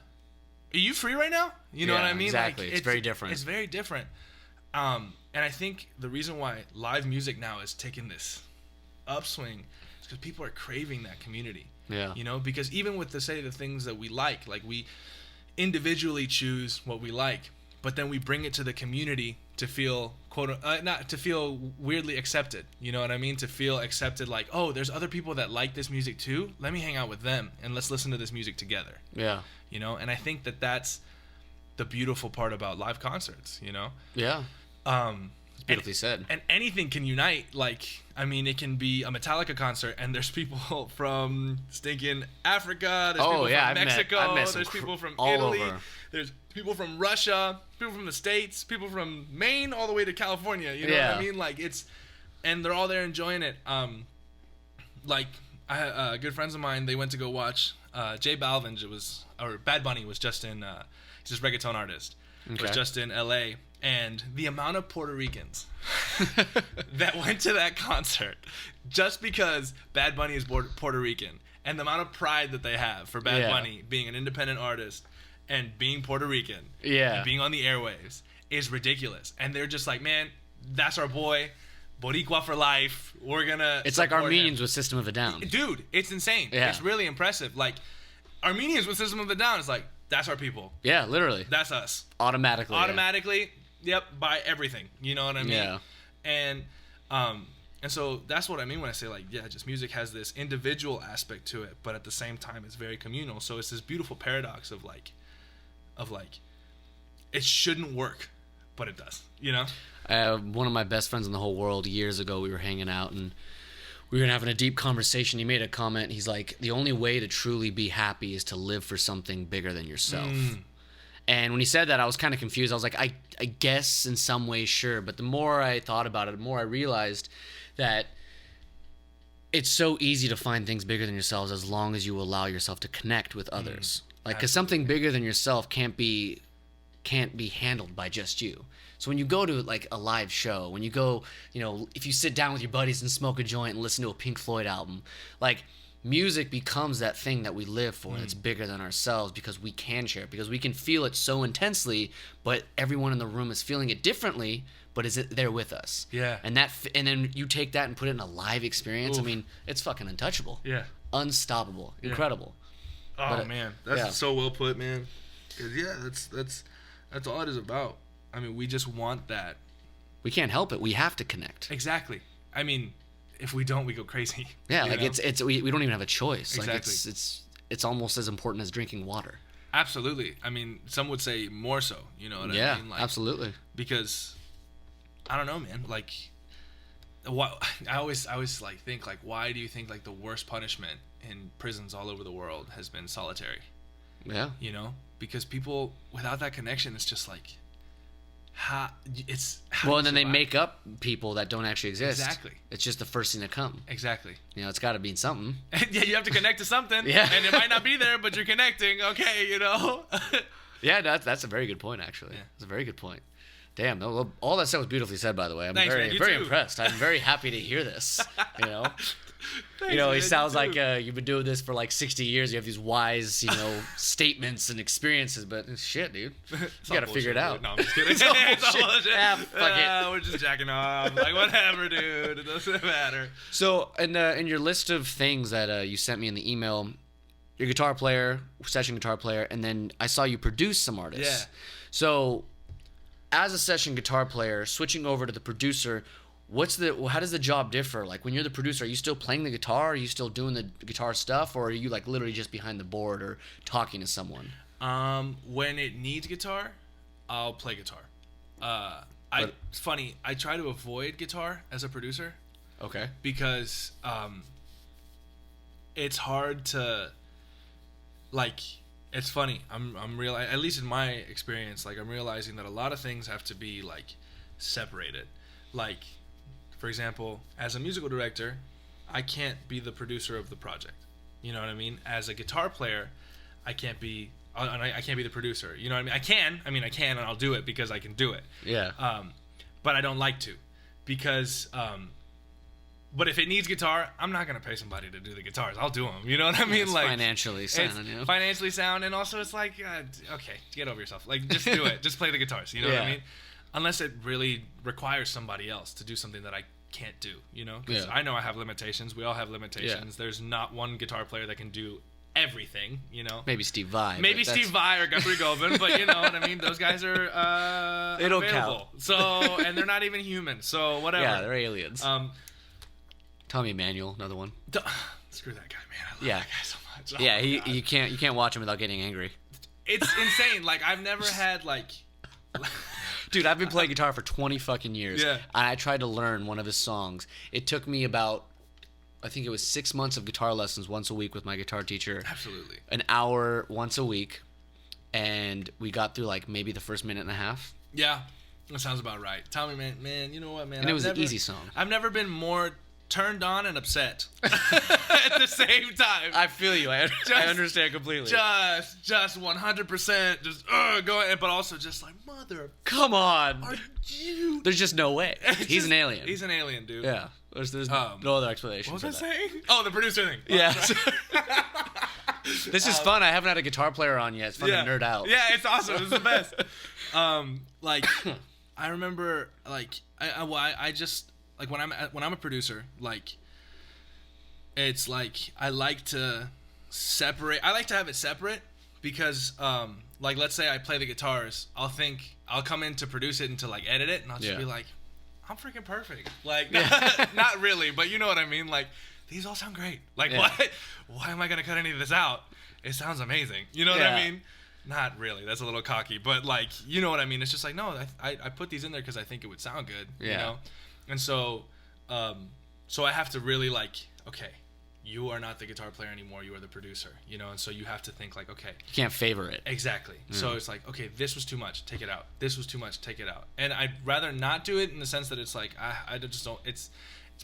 you free right now? You know what I mean? Exactly. Like, it's very different. It's very different. And I think the reason why live music now is taking this upswing is because people are craving that community. Yeah. You know, because even with the things that we like we individually choose what we like, but then we bring it to the community to feel not to feel weirdly accepted. You know what I mean? To feel accepted, like, oh, there's other people that like this music too. Let me hang out with them and let's listen to this music together. Yeah. You know, and I think that that's the beautiful part about live concerts. You know. Yeah. It's beautifully said. And anything can unite. Like, I mean, it can be a Metallica concert, and there's people from stinking Africa. There's people from Mexico. I've met there's people from all Italy. over. There's people from Russia. People from the States. People from Maine all the way to California. You know what I mean? Like, and they're all there enjoying it. Like, good friends of mine, they went to go watch J Balvin. Bad Bunny was just in. He's this reggaeton artist. Okay. Was just in L.A. And the amount of Puerto Ricans that went to that concert just because Bad Bunny is Puerto Rican, and the amount of pride that they have for Bad Bunny being an independent artist and being Puerto Rican and being on the airwaves is ridiculous. And they're just like, man, that's our boy, Boricua for life. We're gonna. It's like support Armenians him. with System of a Down. Dude, it's insane. Yeah. It's really impressive. Like, Armenians with System of a Down is like, that's our people. Yeah, literally. That's us. Automatically. Yep, buy everything. You know what I mean? Yeah. And so that's what I mean when I say, like, yeah, just music has this individual aspect to it, but at the same time it's very communal. So it's this beautiful paradox of like it shouldn't work, but it does, you know? One of my best friends in the whole world, years ago, we were hanging out and we were having a deep conversation. He made a comment. He's like, the only way to truly be happy is to live for something bigger than yourself. And when he said that, I was kind of confused. I was like, I guess in some ways, sure. But the more I thought about it, the more I realized that it's so easy to find things bigger than yourselves as long as you allow yourself to connect with others. Like, because something bigger than yourself can't be handled by just you. So when you go to, like, a live show, when you go, you know, if you sit down with your buddies and smoke a joint and listen to a Pink Floyd album, like, music becomes that thing that we live for. That's bigger than ourselves because we can share it, because we can feel it so intensely, but everyone in the room is feeling it differently, but is it there with us? Yeah. And then you take that and put it in a live experience. Oof. I mean, it's fucking untouchable. Yeah. Unstoppable. Yeah. Incredible. Oh But, man, that's yeah. so well put, man. 'Cause, yeah, that's all it is about. I mean, we just want that. We can't help it. We have to connect. Exactly. I mean, if we don't, we go crazy. Yeah, you like know? we don't even have a choice. Exactly. Like it's almost as important as drinking water. Absolutely. I mean, some would say more so. You know what Yeah, I mean? Like, absolutely. because I don't know, man. Like, what I always like think like, why do you think like the worst punishment in prisons all over the world has been solitary? Yeah. You know, because people without that connection, it's just like, how do Well, you and then they survive? make up people that don't actually exist. Exactly. It's just the first thing to come. Exactly. You know, it's got to be something. Yeah, you have to connect to something. Yeah. And it might not be there, but you're connecting. Okay, you know. Yeah, that's a very good point, actually. Yeah. It's a very good point. Damn, all that stuff was beautifully said, by the way. I'm Thanks, very, man. You very too. impressed. I'm very happy to hear this. You know, Thanks, he man, sounds you like too. you've been doing this for like 60 years. You have these wise, statements and experiences. But shit, dude, you It's got to all figure it bullshit, out. dude. No, I'm just kidding. It's all It's all bullshit. bullshit. Ah, fuck it. We're just jacking off. Like, whatever, dude. It doesn't matter. So, in your list of things that you sent me in the email, your guitar player, session guitar player, and then I saw you produce some artists. Yeah. So, as a session guitar player, switching over to the producer, how does the job differ? Like, when you're the producer, are you still playing the guitar? Are you still doing the guitar stuff? Or are you, like, literally just behind the board or talking to someone? When it needs guitar, I'll play guitar. It's funny. I try to avoid guitar as a producer Okay. because it's hard to, like, it's funny. I'm real. At least in my experience, like, I'm realizing that a lot of things have to be like separated. Like, for example, as a musical director, I can't be the producer of the project. You know what I mean? As a guitar player, I can't be. I can't be the producer. You know what I mean? I can, and I'll do it because I can do it. Yeah. But I don't like to, because. But if it needs guitar, I'm not gonna pay somebody to do the guitars. I'll do them. You know what I mean? It's Like, financially sound, it's you know? financially sound, and also it's like, okay, get over yourself. Like, just do it. Just play the guitars. You know what I Yeah. mean? Unless it really requires somebody else to do something that I can't do. You know? Because Yeah. I know I have limitations. We all have limitations. There's not one guitar player that can do everything. You know? Maybe Steve Vai. Maybe but Steve Vai or Guthrie Govan, but you know what I mean? Those guys are They don't unavailable. So, and they're not even human. So, whatever. Yeah, they're aliens. Um, Tommy Emmanuel, another one. Screw that guy, man. I love Yeah. that guy so much. Oh Yeah, my God. you can't watch him without getting angry. It's insane. Like, I've never had like. Dude, I've been playing guitar for 20 fucking years. Yeah. And I tried to learn one of his songs. It took me about, I think it was 6 months of guitar lessons once a week with my guitar teacher. Absolutely. An hour once a week. And we got through like maybe the first minute and a half. Yeah, that sounds about right. Tommy, man, you know what, man? And it was an easy song. I've never been more turned on and upset at the same time. I feel you. I understand completely. Just 100%, just going, but also just like, mother, Come on. are you? There's just no way. He's an alien. He's an alien, dude. Yeah. There's no other explanation. What was I for that. saying? Oh, the producer thing. Yeah. This is fun. I haven't had a guitar player on yet. It's fun to nerd out. Yeah, it's awesome. It's the best. Like, I remember, like, I just, like, when I'm a producer, like, it's like I like to separate. I like to have it separate because, like, let's say I play the guitars, I'll come in to produce it and to like edit it, and I'll just be like, I'm freaking perfect. Like, not really, but you know what I mean. Like, these all sound great. Like, why am I gonna cut any of this out? It sounds amazing. You know what I mean? Not really. That's a little cocky, but like, you know what I mean. It's just like, no, I put these in there because I think it would sound good. Yeah. You know, and so I have to really like, okay, you are not the guitar player anymore. You are the producer. You know, and so you have to think like, okay, You can't favor it. exactly. So it's like, okay, this was too much. Take it out. This was too much. Take it out. And I'd rather not do it in the sense that it's like I just don't. It's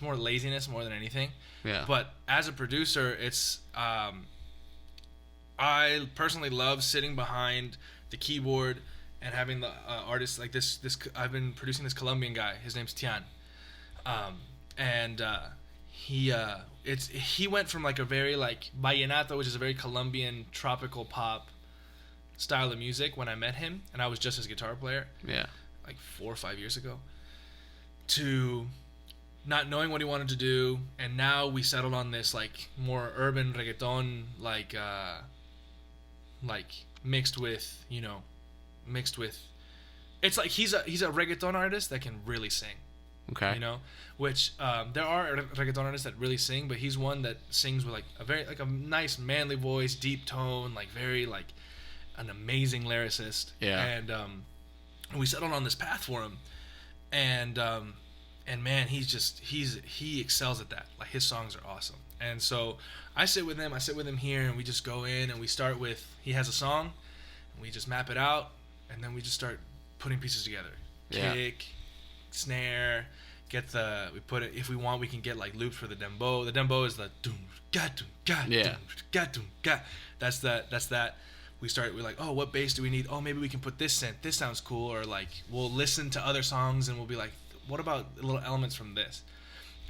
more laziness more than anything. Yeah. But as a producer, it's I personally love sitting behind the keyboard and having the artist like this. I've been producing this Colombian guy. His name's Tian, and he went from like a very like vallenato, which is a very Colombian tropical pop style of music when I met him, and I was just his guitar player. Yeah. Like 4 or 5 years ago, to not knowing what he wanted to do, and now we settled on this like more urban reggaeton, like mixed with it's like he's a reggaeton artist that can really sing. Okay. You know, which there are reggaeton artists that really sing, but he's one that sings with like a very like a nice manly voice, deep tone, like very like an amazing lyricist. Yeah. And we settled on this path for him, and man, he excels at that. Like his songs are awesome. And so I sit with him here, and we just go in and we start with, he has a song, and we just map it out, and then we just start putting pieces together. Kick, snare, we put it, if we want, we can get like loops for the dembow. The dembow is the doom ga doom ga doom ga doom ga. That's that. We're like, oh, what bass do we need? Oh, maybe we can put this synth. This sounds cool. Or like, we'll listen to other songs and we'll be like, what about little elements from this?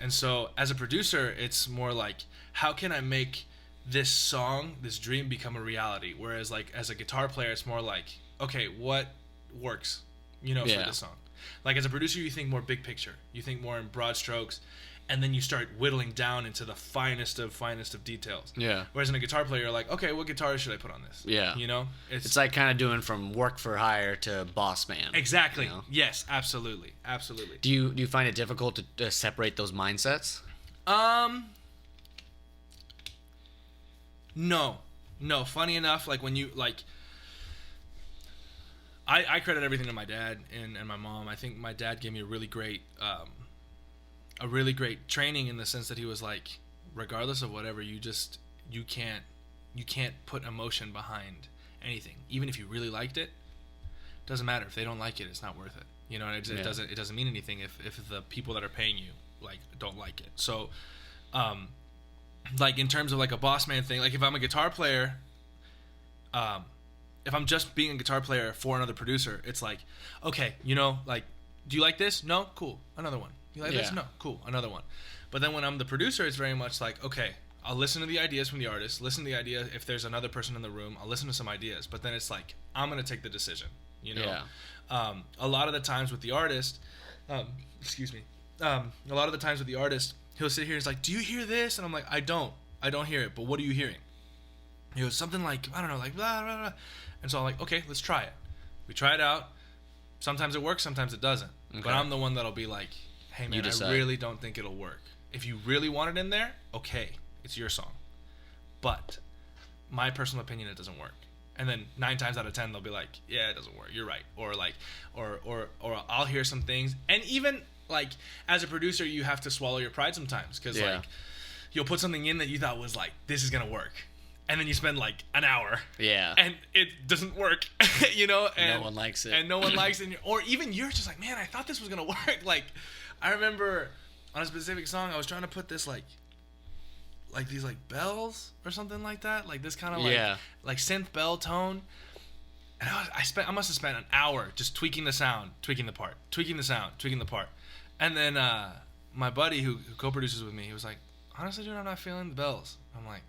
And so as a producer, it's more like, how can I make this song, this dream, become a reality? Whereas like as a guitar player, it's more like, okay, what works, for this song? Like as a producer, you think more big picture. You think more in broad strokes. And then you start whittling down into the finest of details. Yeah. Whereas in a guitar player, you're like, okay, what guitar should I put on this? Yeah. It's like kind of doing from work for hire to boss man. Exactly. Yes, absolutely. Do you find it difficult to separate those mindsets? No. Funny enough, like when you like, I credit everything to my dad and my mom. I think my dad gave me a really great training in the sense that he was like, regardless of whatever, you can't put emotion behind anything. Even if you really liked it, doesn't matter. If they don't like it, it's not worth it. It doesn't mean anything if the people that are paying you like don't like it. So like in terms of like a boss man thing, like if I'm a guitar player, if I'm just being a guitar player for another producer, it's like, okay, like, do you like this? No? Cool. Another one. You like this? No. Cool. Another one. But then when I'm the producer, it's very much like, okay, I'll listen to the ideas from the artist, listen to the idea. If there's another person in the room, I'll listen to some ideas. But then it's like, I'm going to take the decision, Yeah. A lot of the times with the artist, a lot of the times with the artist, he'll sit here and he's like, do you hear this? And I'm like, I don't hear it. But what are you hearing? He goes, something like, I don't know, like blah, blah, blah. And so I'm like, okay, let's try it. We try it out. Sometimes it works, sometimes it doesn't. Okay. But I'm the one that'll be like, hey man, I really don't think it'll work. If you really want it in there, okay, it's your song. But my personal opinion, it doesn't work. And then 9 times out of 10, they'll be like, yeah, it doesn't work. You're right. Or like, or I'll hear some things. And even like as a producer, you have to swallow your pride sometimes because like you'll put something in that you thought was like, this is gonna work. And then you spend like an hour. Yeah. And it doesn't work, And no one likes it. And no one likes it. Or even you're just like, man, I thought this was going to work. Like, I remember on a specific song, I was trying to put this like these like bells or something like that. Like this kind of like synth bell tone. And I must have spent an hour just tweaking the sound, tweaking the part, tweaking the sound, tweaking the part. And then my buddy who co-produces with me, he was like, honestly, dude, I'm not feeling the bells. I'm like,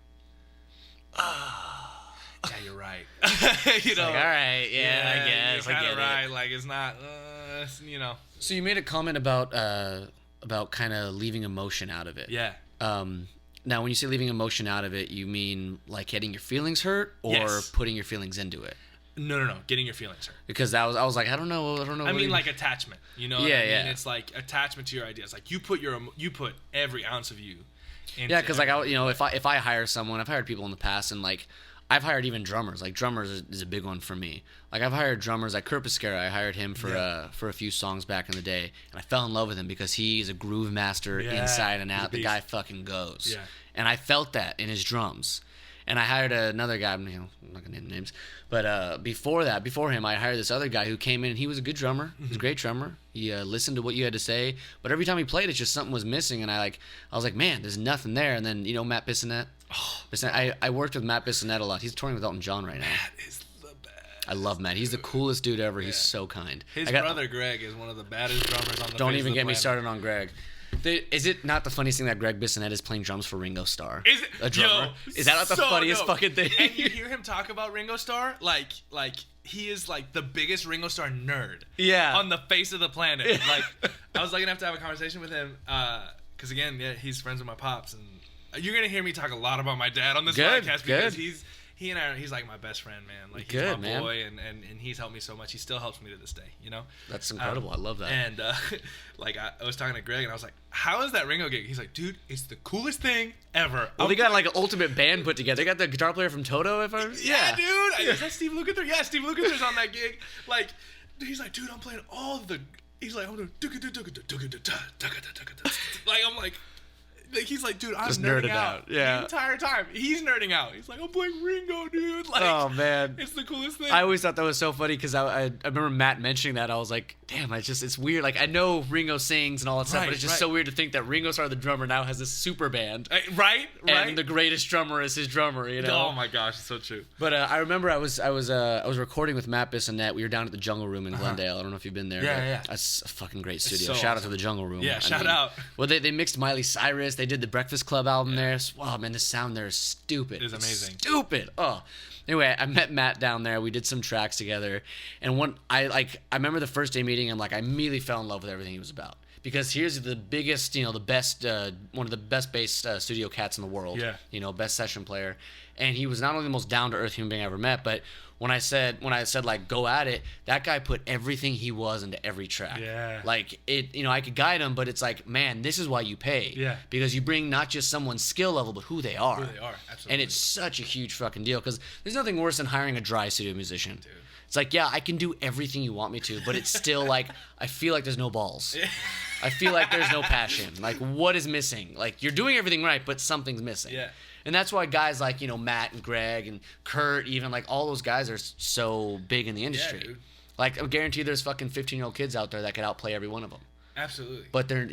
yeah, you're right. Like, all right, I guess. You're I get right. it. Like it's not, So you made a comment about kind of leaving emotion out of it. Yeah. Now, when you say leaving emotion out of it, you mean like getting your feelings hurt or putting your feelings into it? No. Getting your feelings hurt. Because I was like, I don't know. I mean, like attachment. You know? Yeah, I mean? It's like attachment to your ideas. Like you put every ounce of you. Yeah, because like if I hire someone, I've hired people in the past, and like I've hired even drummers. Like drummers is a big one for me. Like I've hired drummers. Like Kurt Pescara, I hired him for a few songs back in the day, and I fell in love with him because he's a groove master inside and out. The guy fucking goes. Yeah. And I felt that in his drums. And I hired another guy. I'm not gonna name names, but before him, I hired this other guy who came in, and he was a good drummer. He was a great drummer. He listened to what you had to say, but every time he played, it's just something was missing, and I was like, man, there's nothing there. And then Matt Bissonette. I worked with Matt Bissonette a lot. He's touring with Elton John right now. Matt is the best. I love Matt. He's the coolest dude ever. He's so kind. His brother Greg is one of the baddest drummers on the. Don't even get me started on Greg. Is it not the funniest thing that Greg Bissonette is playing drums for Ringo Starr? Is it? A drummer? Yo, is that not the so funniest dope. fucking thing? And you hear him talk about Ringo Starr, like he is like the biggest Ringo Starr nerd. Yeah. On the face of the planet. Like, I was lucky enough to have a conversation with him, because again, yeah, he's friends with my pops, and you're gonna hear me talk a lot about my dad on this podcast because he's like my best friend, man. Like, he's my boy, and he's helped me so much. He still helps me to this day, you know? That's incredible. I love that. And, like, I was talking to Greg, and I was like, how is that Ringo gig? He's like, dude, it's the coolest thing ever. Well, they got, like, an ultimate band put together. They got the guitar player from Toto, if I... Yeah, dude. Is that Steve Lukather? Yeah, Steve Lukather's on that gig. Like, he's like, dude, I'm playing all the... He's like, I'm doing... Like, I'm like... Like, he's like, dude, I'm just nerding out yeah. the entire time. He's nerding out. He's like, I'm playing Ringo, dude. Like, oh man, it's the coolest thing. I always thought that was so funny because I remember Matt mentioning that. I was like, damn, it's weird. Like, I know Ringo sings and all that stuff, but it's just so weird to think that Ringo Starr, the drummer, now has this super band. Right. And the greatest drummer is his drummer. You know. Oh my gosh, it's so true. But I remember I was recording with Matt Bissonette. We were down at the Jungle Room in Glendale. I don't know if you've been there. Yeah. That's a fucking great studio. So Shout out to the Jungle Room. Yeah, shout out. Well, they mixed Miley Cyrus. They did the Breakfast Club album there. Wow, man, the sound there is stupid. It is amazing. Stupid. Oh. Anyway, I met Matt down there. We did some tracks together, and I remember the first day meeting him. Like, I immediately fell in love with everything he was about. Because here's the biggest, the best, one of the best bass studio cats in the world. Yeah. Best session player, and he was not only the most down to earth human being I ever met, but when I said like go at it, that guy put everything he was into every track. Yeah. Like it, I could guide him, but it's like, man, this is why you pay. Yeah. Because you bring not just someone's skill level, but who they are. Who they are, absolutely. And it's such a huge fucking deal because there's nothing worse than hiring a dry studio musician. Dude. It's like, yeah, I can do everything you want me to, but it's still like, I feel like there's no balls. I feel like there's no passion. Like, what is missing? Like, you're doing everything right, but something's missing. Yeah. And that's why guys like, Matt and Greg and Kurt, even, like, all those guys are so big in the industry. Yeah, dude. Like, I guarantee there's fucking 15-year-old kids out there that could outplay every one of them. Absolutely. But they're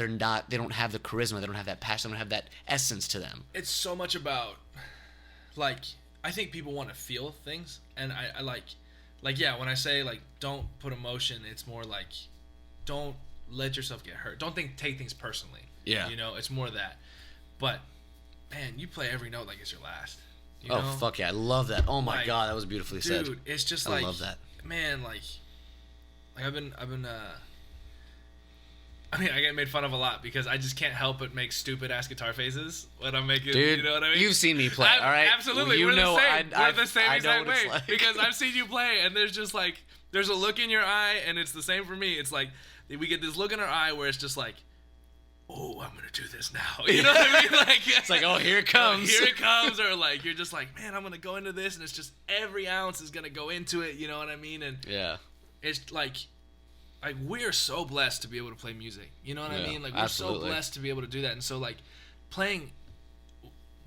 not, they don't have the charisma, they don't have that passion, they don't have that essence to them. It's so much about, like, I think people want to feel things, and I like, yeah, when I say, like, don't put emotion, it's more like, don't let yourself get hurt. Don't take things personally. Yeah. It's more that. But, man, you play every note like it's your last. Oh, fuck yeah. I love that. Oh, my Like, God. That was beautifully said. Dude, it's just I like... love that. Man, like I've been I get made fun of a lot because I just can't help but make stupid ass guitar faces when I'm making, dude, you know what I mean? You've seen me play, all right? Absolutely, Well, we're the same. We're the same I know exact what it's way like. because I've seen you play, and there's just like there's a look in your eye, and it's the same for me. It's like we get this look in our eye where it's just like, oh, I'm gonna do this now. You know what I mean? Like it's like, oh, here it comes. Here it comes, or like you're just like, man, I'm gonna go into this, and it's just every ounce is gonna go into it. You know what I mean? And yeah, it's like we're so blessed to be able to play music. You know what I mean? Like, we're absolutely. so blessed to be able to do that. And so, like, playing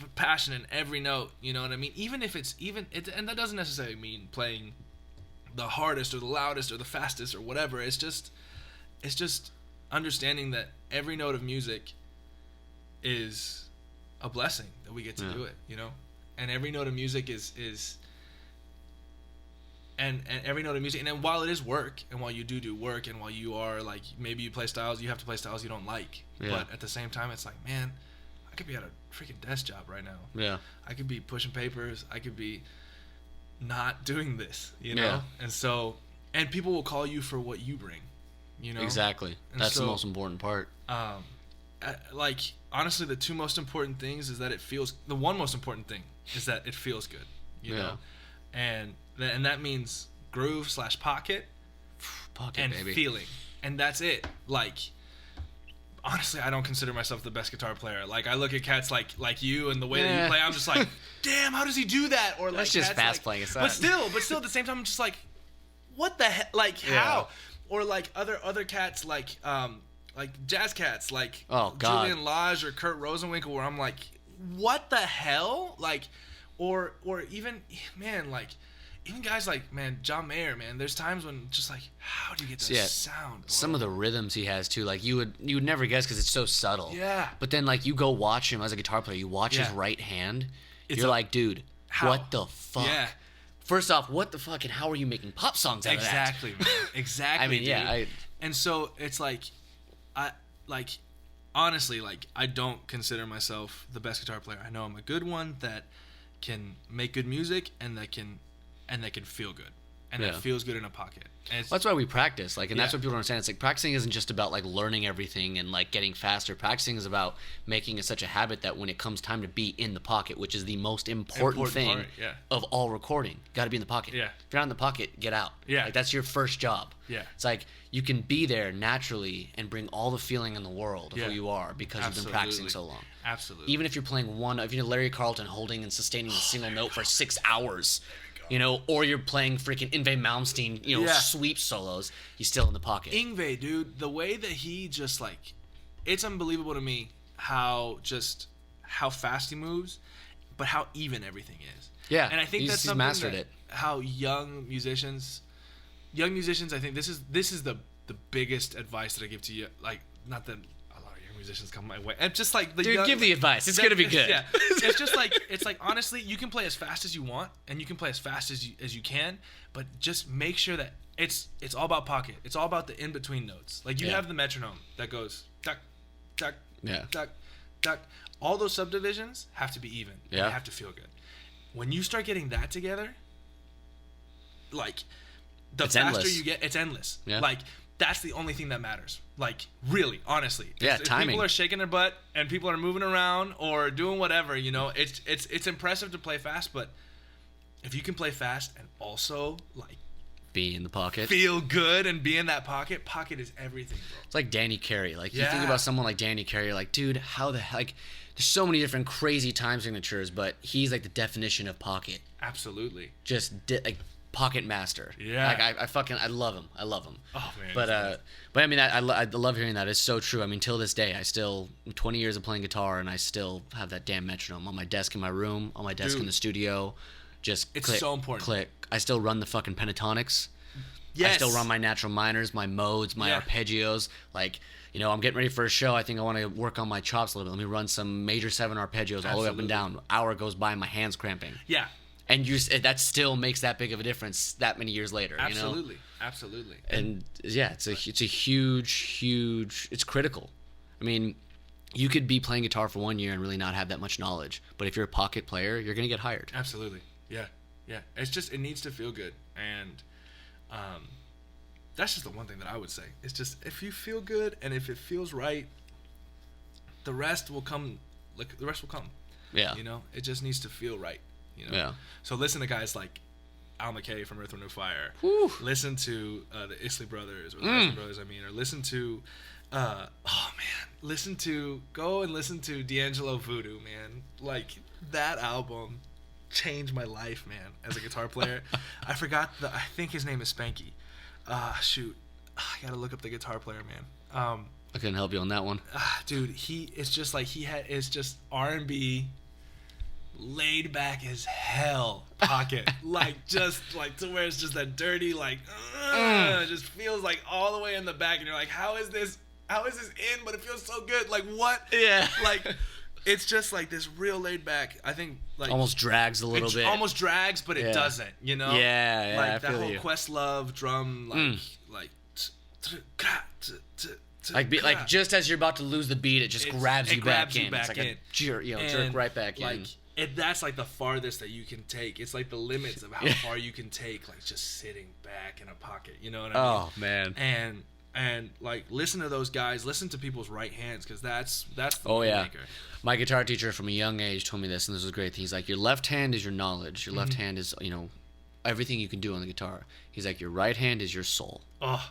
with passion in every note, you know what I mean? Even if it's and that doesn't necessarily mean playing the hardest or the loudest or the fastest or whatever. It's just understanding that every note of music is a blessing that we get to do it, And every note of music is and every note of music, and then while it is work, and while you do work, and while you are like, maybe you play styles, you have to play styles you don't like, but at the same time, it's like, man, I could be at a freaking desk job right now. Yeah. I could be pushing papers. I could be not doing this, And so, and people will call you for what you bring, Exactly. And that's so, the most important part. Like, honestly, the two most important things is that it feels. The one most important thing is that it feels good, you know, and that means groove / pocket and baby. feeling, and that's it. Like, honestly, I don't consider myself the best guitar player. Like, I look at cats like you and the way that you play, I'm just like, damn, how does he do that? Or like, that's just cats fast like, playing aside. But still, at the same time, I'm just like, what the heck? Like, how? Or like other cats like jazz cats like Julian Lage or Kurt Rosenwinkel, where I'm like, what the hell? Like, or even, man, like, even guys like, man, John Mayer, man, there's times when just like, how do you get that sound, bro? Some of the rhythms he has too, like you would never guess because it's so subtle. Yeah. But then like you go watch him as a guitar player, you watch his right hand, you're like, dude, what the fuck? Yeah. First off, what the fuck, and how are you making pop songs out of that? Exactly, man. Exactly. I mean, dude. And so it's like, honestly, like, I don't consider myself the best guitar player. I know I'm a good one that can make good music and that can feel good. And that feels good in a pocket. Well, that's why we practice. Like, and that's Yeah. what people don't understand. It's like practicing isn't just about like learning everything and like getting faster. Practicing is about making it such a habit that when it comes time to be in the pocket, which is the most important thing part, yeah. of all recording, got to be in the pocket. Yeah. If you're not in the pocket, get out. Yeah. Like, that's your first job. Yeah. It's like you can be there naturally and bring all the feeling in the world of Yeah. who you are because you've been practicing so long. Absolutely. Even if you're playing if you're Larry Carlton holding and sustaining a single note for 6 hours, you know, or you're playing freaking Yngwie Malmsteen, you know, sweep solos, he's still in the pocket. Yngwie, dude, the way that he just like, it's unbelievable to me how fast he moves, but how even everything is. Yeah, and I think that's he's something mastered that it. How young musicians, I think this is the biggest advice that I give to you. Like, not that a lot of young musicians come my way, and just like the dude, young, give the advice. It's gonna be good. Yeah, it's just like honestly, you can play as fast as you want, and you can play as fast as you can, but just make sure that it's all about pocket. It's all about the in between notes. Like you have the metronome that goes tuck, tuck, tuck, tuck. All those subdivisions have to be even. And they have to feel good. When you start getting that together, like the it's faster endless. you get, it's endless. Yeah. Like that's the only thing that matters. Like really, honestly. Yeah, if timing. people are shaking their butt and people are moving around or doing whatever, you know, it's impressive to play fast, but if you can play fast and also like be in the pocket, feel good and be in that pocket is everything, bro. It's like Danny Carey. Like you think about someone like Danny Carey, you're like, dude, how the heck? Like, there's so many different crazy time signatures, but he's like the definition of pocket. Absolutely. Just like pocket master. Yeah. Like I love him. I love him. Oh man. But I mean, I love hearing that. It's so true. I mean, till this day, I still 20 years of playing guitar, and I still have that damn metronome on my desk in my room, on my desk in the studio. Just it's click, so important. Click. I still run the fucking pentatonics. Yes. I still run my natural minors, my modes, my arpeggios. Like, you know, I'm getting ready for a show. I think I want to work on my chops a little bit. Let me run some major 7 arpeggios all the way up and down. Hour goes by, my hand's cramping. Yeah. And that still makes that big of a difference that many years later. Absolutely. You know? Absolutely. And yeah, it's a huge. It's critical. I mean, you could be playing guitar for 1 year and really not have that much knowledge. But if you're a pocket player, you're gonna get hired. Absolutely. Yeah. Yeah. It's just, it needs to feel good. And that's just the one thing that I would say. It's just, if you feel good and if it feels right, the rest will come. Like the rest will come. Yeah. You know, it just needs to feel right. You know. Yeah. So listen to guys like Al McKay from Earth, Wind & Fire. Whew. Listen to the Isley Brothers, or the Isley Brothers, I mean, or listen to, go and listen to D'Angelo Voodoo, man. Like, that album changed my life, man, as a guitar player. I think his name is Spanky. Shoot. I gotta look up the guitar player, man. I couldn't help you on that one. Dude, it's just like it's just R&B, laid back as hell pocket. like just like to where it's just that dirty like it just feels like all the way in the back, and you're like, how is this in, but it feels so good, like what? Yeah. Like it's just like this real laid back, I think, like almost drags a little bit. Almost drags, but it doesn't, you know? Yeah, like I that feel whole you. Questlove drum, like like just as you're about to lose the beat, it just grabs you back in. Back it's like in. a jerk right back in. That's like the farthest that you can take. It's like the limits of how far you can take, like just sitting back in a pocket. You know what I mean? Oh man. And like listen to those guys. Listen to people's right hands, because that's the maker. My guitar teacher from a young age told me this, and this was great. He's like, your left hand is your knowledge. Your left hand is, you know, everything you can do on the guitar. He's like, your right hand is your soul. Oh,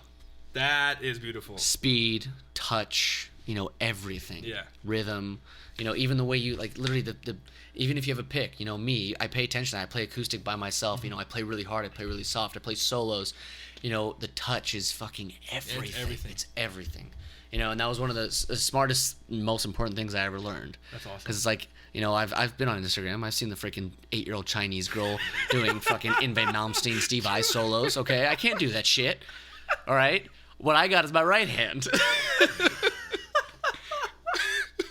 that is beautiful. Speed, touch, you know, everything. Yeah. Rhythm, you know, even the way you, like, literally the even if you have a pick, you know, me, I pay attention. I play acoustic by myself. You know, I play really hard. I play really soft. I play solos. You know, the touch is fucking everything. It's everything. You know, and that was one of the smartest, most important things I ever learned. That's awesome. Because it's like, you know, I've been on Instagram. I've seen the freaking 8-year-old Chinese girl doing fucking Yngwie Malmsteen, Steve Vai solos. Okay, I can't do that shit. All right, what I got is my right hand.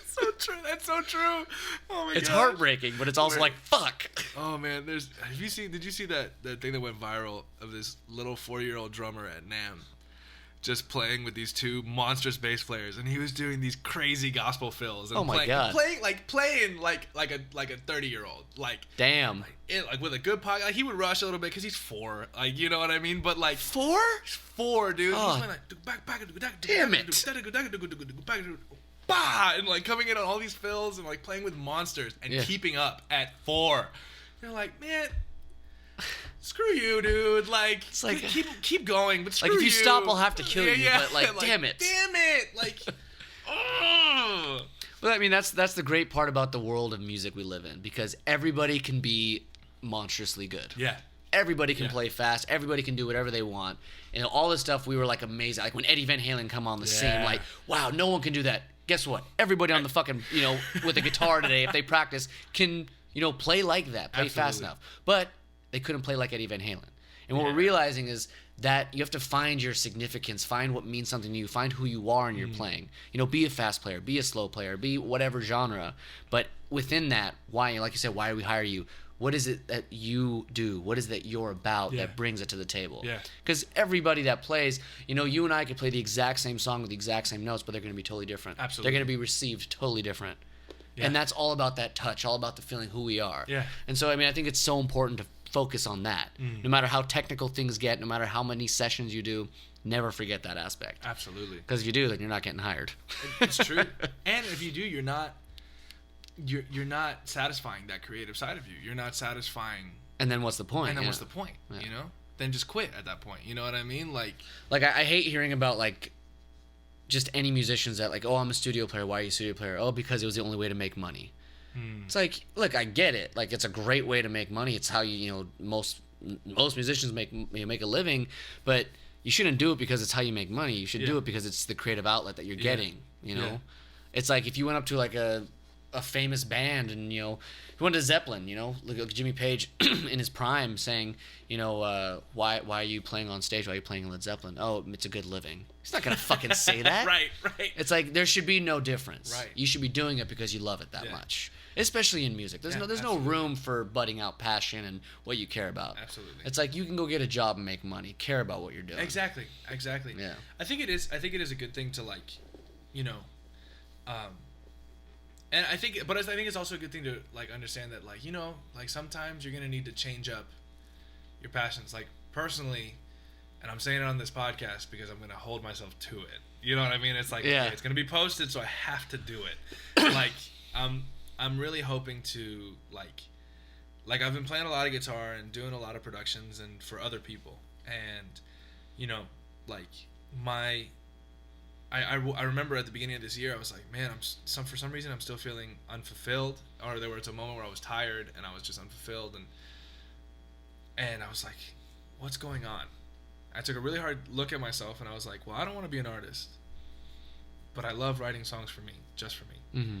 So true. That's so true. Oh my god. It's heartbreaking, but it's also like fuck. Oh man, did you see that thing that went viral of this little 4-year-old drummer at NAMM just playing with these two monstrous bass players, and he was doing these crazy gospel fills. And Oh my God. playing like a 30-year-old, like Damn. like with a good pocket. Like he would rush a little bit because he's 4, like you know what I mean. But like 4? he's 4, dude. Oh. He's like Damn it. Bah! And like coming in on all these fills and like playing with monsters and keeping up at 4. You're like, man, screw you, dude. Like, It's like keep going, but screw you. like if you stop, I'll have to kill you. But like, damn it. Like, oh. Well, I mean, that's the great part about the world of music we live in, because everybody can be monstrously good. Yeah. Everybody can play fast. Everybody can do whatever they want. And all this stuff, we were like amazing. Like when Eddie Van Halen come on the scene, like, wow, no one can do that. Guess what? Everybody on the fucking, with a guitar today, if they practice, can, play like that, play fast enough. But they couldn't play like Eddie Van Halen. And what we're realizing is that you have to find your significance, find what means something to you, find who you are in your playing. Be a fast player, be a slow player, be whatever genre. But within that, why, like you said, why do we hire you? What is it that you do? What is it that you're about that brings it to the table? Yeah. Because everybody that plays, you and I could play the exact same song with the exact same notes, but they're going to be totally different. Absolutely. They're going to be received totally different. Yeah. And that's all about that touch, all about the feeling who we are. Yeah. And so, I mean, I think it's so important to focus on that. No matter how technical things get, no matter how many sessions you do, never forget that aspect. Absolutely. Because if you do, then you're not getting hired. It's true. And if you do, you're not satisfying that creative side of you. You're not satisfying. And then what's the point? And then what's the point? Yeah. Then just quit at that point. You know what I mean? Like I hate hearing about like just any musicians that like, oh, I'm a studio player. Why are you a studio player? Oh, because it was the only way to make money. It's like, look, I get it. Like, it's a great way to make money. It's how most musicians make a living, but you shouldn't do it because it's how you make money. You should do it because it's the creative outlet that you're getting. It's like if you went up to like a famous band and if you went to Zeppelin, look at Jimmy Page in his prime saying, why are you playing on stage? Why are you playing Led Zeppelin? Oh, it's a good living. He's not gonna fucking say that. Right. It's like there should be no difference. Right. You should be doing it because you love it that much. Especially in music. There's no room for budding out passion and what you care about. Absolutely. It's like you can go get a job and make money. Care about what you're doing. Exactly. Yeah. I think it is a good thing to like, and I think it's also a good thing to like understand that like, like sometimes you're gonna need to change up your passions. Like personally, and I'm saying it on this podcast because I'm gonna hold myself to it. You know what I mean? It's like, okay, it's gonna be posted, so I have to do it. Like, I'm really hoping to like I've been playing a lot of guitar and doing a lot of productions and for other people, and like I remember at the beginning of this year I was like, man, for some reason I'm still feeling unfulfilled, or there was a moment where I was tired and I was just unfulfilled, and I was like, what's going on? I took a really hard look at myself and I was like, well, I don't want to be an artist, but I love writing songs for me, just for me. Mm-hmm.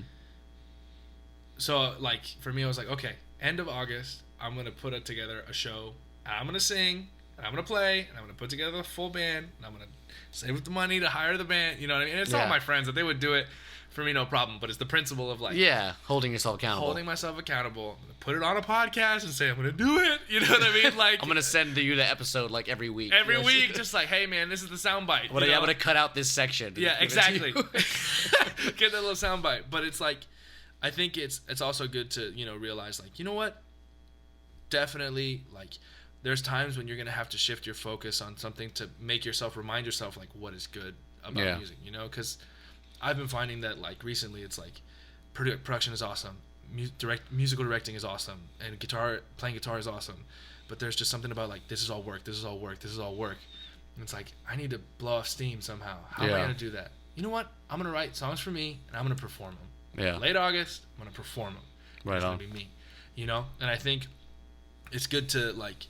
So like for me I was like, okay, end of August I'm gonna put together a show, and I'm gonna sing, and I'm gonna play, and I'm gonna put together a full band, and I'm gonna save up the money to hire the band. You know what I mean? And it's all my friends that they would do it for me, no problem. But it's the principle of like, holding yourself accountable. Holding myself accountable. Put it on a podcast and say I'm gonna do it. You know what I mean? Like I'm gonna send you the episode like every week. Every week, just like, hey man, this is the soundbite. I'm gonna cut out this section. Yeah, exactly. Get that little soundbite. But it's like, I think it's also good to realize like, you know what? Definitely like, there's times when you're gonna have to shift your focus on something to make yourself remind yourself like what is good about music. Because I've been finding that like recently it's like production is awesome, musical directing is awesome, and playing guitar is awesome, but there's just something about like this is all work, and it's like I need to blow off steam somehow. How am I gonna do that? You know what? I'm gonna write songs for me and I'm gonna perform them. Yeah. Late August, I'm gonna perform them. Right it's on. Gonna be me. And I think it's good to like.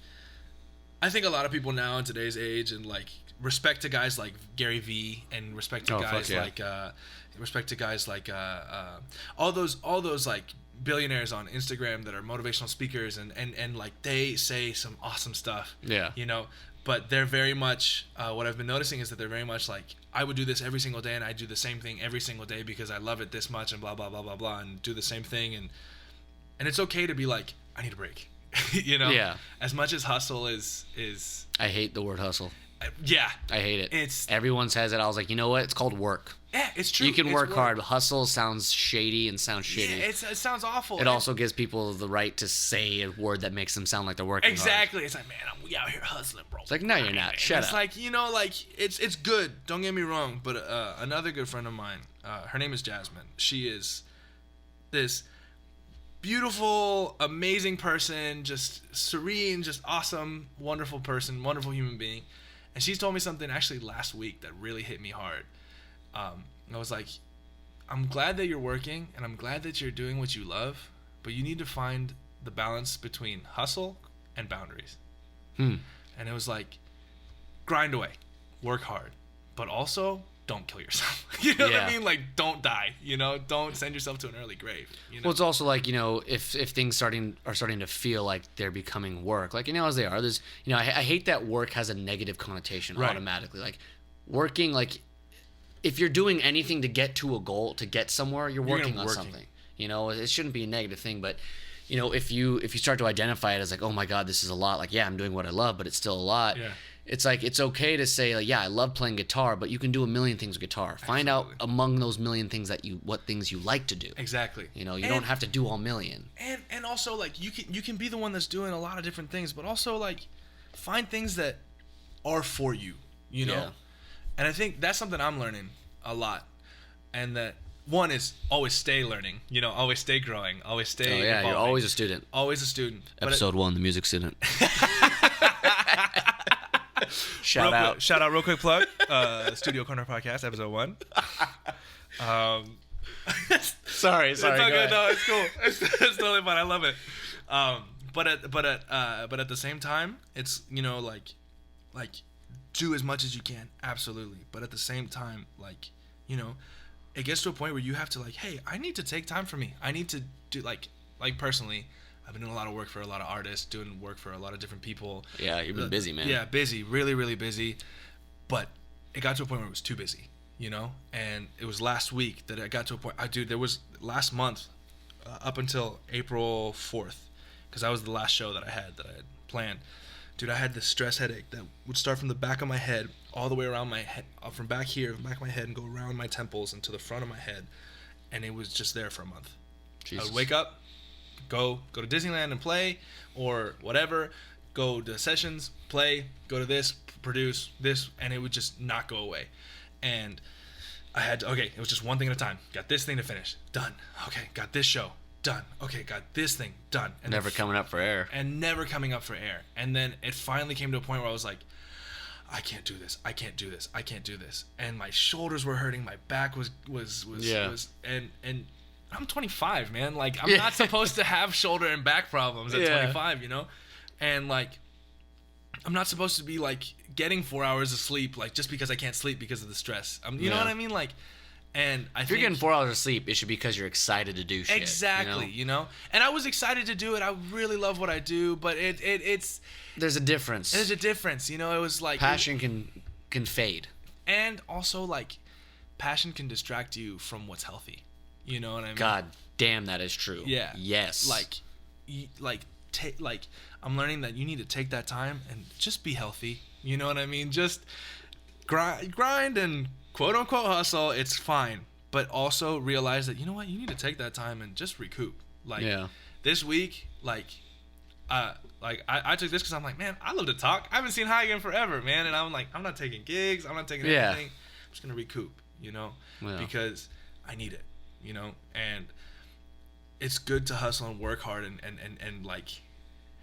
I think a lot of people now in today's age, and like respect to guys like Gary Vee, and respect to guys like all those like billionaires on Instagram that are motivational speakers, and like they say some awesome stuff. Yeah. But they're very much what I've been noticing is that they're very much like, I would do this every single day, and I do the same thing every single day because I love it this much, and blah blah blah blah blah, and do the same thing, and it's okay to be like, I need a break. Yeah. As much as hustle is I hate the word hustle. Yeah. I hate it. It's Everyone says it. I was like, you know what? It's called work. Yeah, it's true. You can It's work hard, but hustle sounds shady and sounds shitty. Yeah, it sounds awful. It also gives people the right to say a word that makes them sound like they're working exactly. hard. It's like, man, we out here hustling, bro. It's like, no, you're not. Shut it's up. Like, like it's good. Don't get me wrong. But another good friend of mine, her name is Jasmine. She is this beautiful, amazing person, just serene, just awesome, wonderful person, wonderful human being. And she's told me something actually last week that really hit me hard. I was like, I'm glad that you're working and I'm glad that you're doing what you love, but you need to find the balance between hustle and boundaries. And it was like, grind away, work hard, but also don't kill yourself. You know what I mean? Like, don't die, don't send yourself to an early grave. Well, it's also like, if things are starting to feel like they're becoming work, like, as they are, there's, I hate that work has a negative connotation automatically. Like, working, like, if you're doing anything to get to a goal, to get somewhere, you're working on something. It shouldn't be a negative thing, but if you start to identify it as like, oh my God, this is a lot. Like, yeah, I'm doing what I love, but it's still a lot. Yeah. It's like, it's okay to say, like, yeah, I love playing guitar, but you can do a million things with guitar. Find out among those million things what things you like to do. Exactly. You don't have to do all million. And also, like, you can be the one that's doing a lot of different things, but also, like, find things that are for you. Yeah. And I think that's something I'm learning a lot. And that one is always stay learning, always stay growing, always stay evolving. You're always a student. Always a student. Episode 1, the music student. Shout out, real quick plug. Studio Corner Podcast, episode 1. Sorry. It's all good. No, it's cool. It's totally fine. I love it. But at the same time, it's like do as much as you can, absolutely. But at the same time, like, it gets to a point where you have to, like, hey, I need to take time for me. I need to do, like personally, I've been doing a lot of work for a lot of artists, doing work for a lot of different people. Yeah, you've been busy, man. Yeah, busy, really, really busy. But it got to a point where it was too busy, And it was last week that I got to a point. There was last month, up until April 4th, because that was the last show that I had planned. Dude, I had this stress headache that would start from the back of my head all the way around my head, from back here, back of my head, and go around my temples and to the front of my head, and it was just there for a month. Jesus. I would wake up, go to Disneyland and play, or whatever, go to sessions, play, go to this, produce this, and it would just not go away. And I had to, it was just one thing at a time. Got this thing to finish, done. Okay, got this show, done. Okay, got this thing, done. And never coming up for air. And never coming up for air. And then it finally came to a point where I was like, I can't do this. I can't do this. I can't do this. And my shoulders were hurting. My back was and I'm 25, man. Like, I'm not supposed to have shoulder and back problems at 25, And, like, I'm not supposed to be, like, getting 4 hours of sleep, like, just because I can't sleep because of the stress. You know what I mean? Like, and I think... If you're getting 4 hours of sleep, it should be because you're excited to do shit. Exactly, And I was excited to do it. I really love what I do, but it's... There's a difference. There's a difference, It was like... Passion can fade. And also, like, passion can distract you from what's healthy. You know what I mean? God damn, that is true. Yeah. Yes. Like, I'm learning that you need to take that time and just be healthy. You know what I mean? Just grind and quote unquote hustle. It's fine, but also realize that, you know what, you need to take that time and just recoup. Like, this week, I took this because I'm like, man, I love to talk. I haven't seen High in forever, man. And I'm like, I'm not taking gigs. I'm not taking anything. I'm just gonna recoup. Because I need it. And it's good to hustle and work hard and like,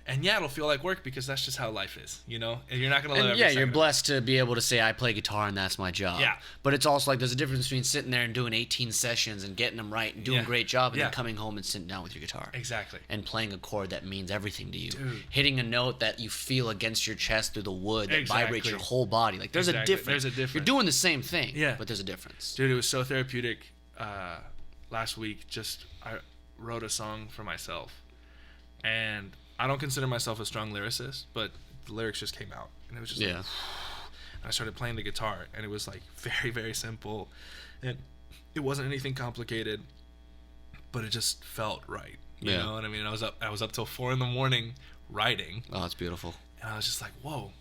and yeah, it'll feel like work because that's just how life is, and you're not gonna love every you're blessed to be able to say I play guitar and that's my job. Yeah. But it's also like there's a difference between sitting there and doing 18 sessions and getting them right and doing a great job and then coming home and sitting down with your guitar. Exactly. And playing a chord that means everything to you. Dude. Hitting a note that you feel against your chest through the wood that vibrates your whole body. Like there's a difference. There's a difference. You're doing the same thing, but there's a difference. Dude, it was so therapeutic. Last week, I wrote a song for myself, and I don't consider myself a strong lyricist, but the lyrics just came out, and it was just like, I started playing the guitar, and it was like very, very simple, and it wasn't anything complicated, but it just felt right. You know what I mean? I was up till 4 a.m. writing. Oh, it's beautiful. And I was just like, whoa.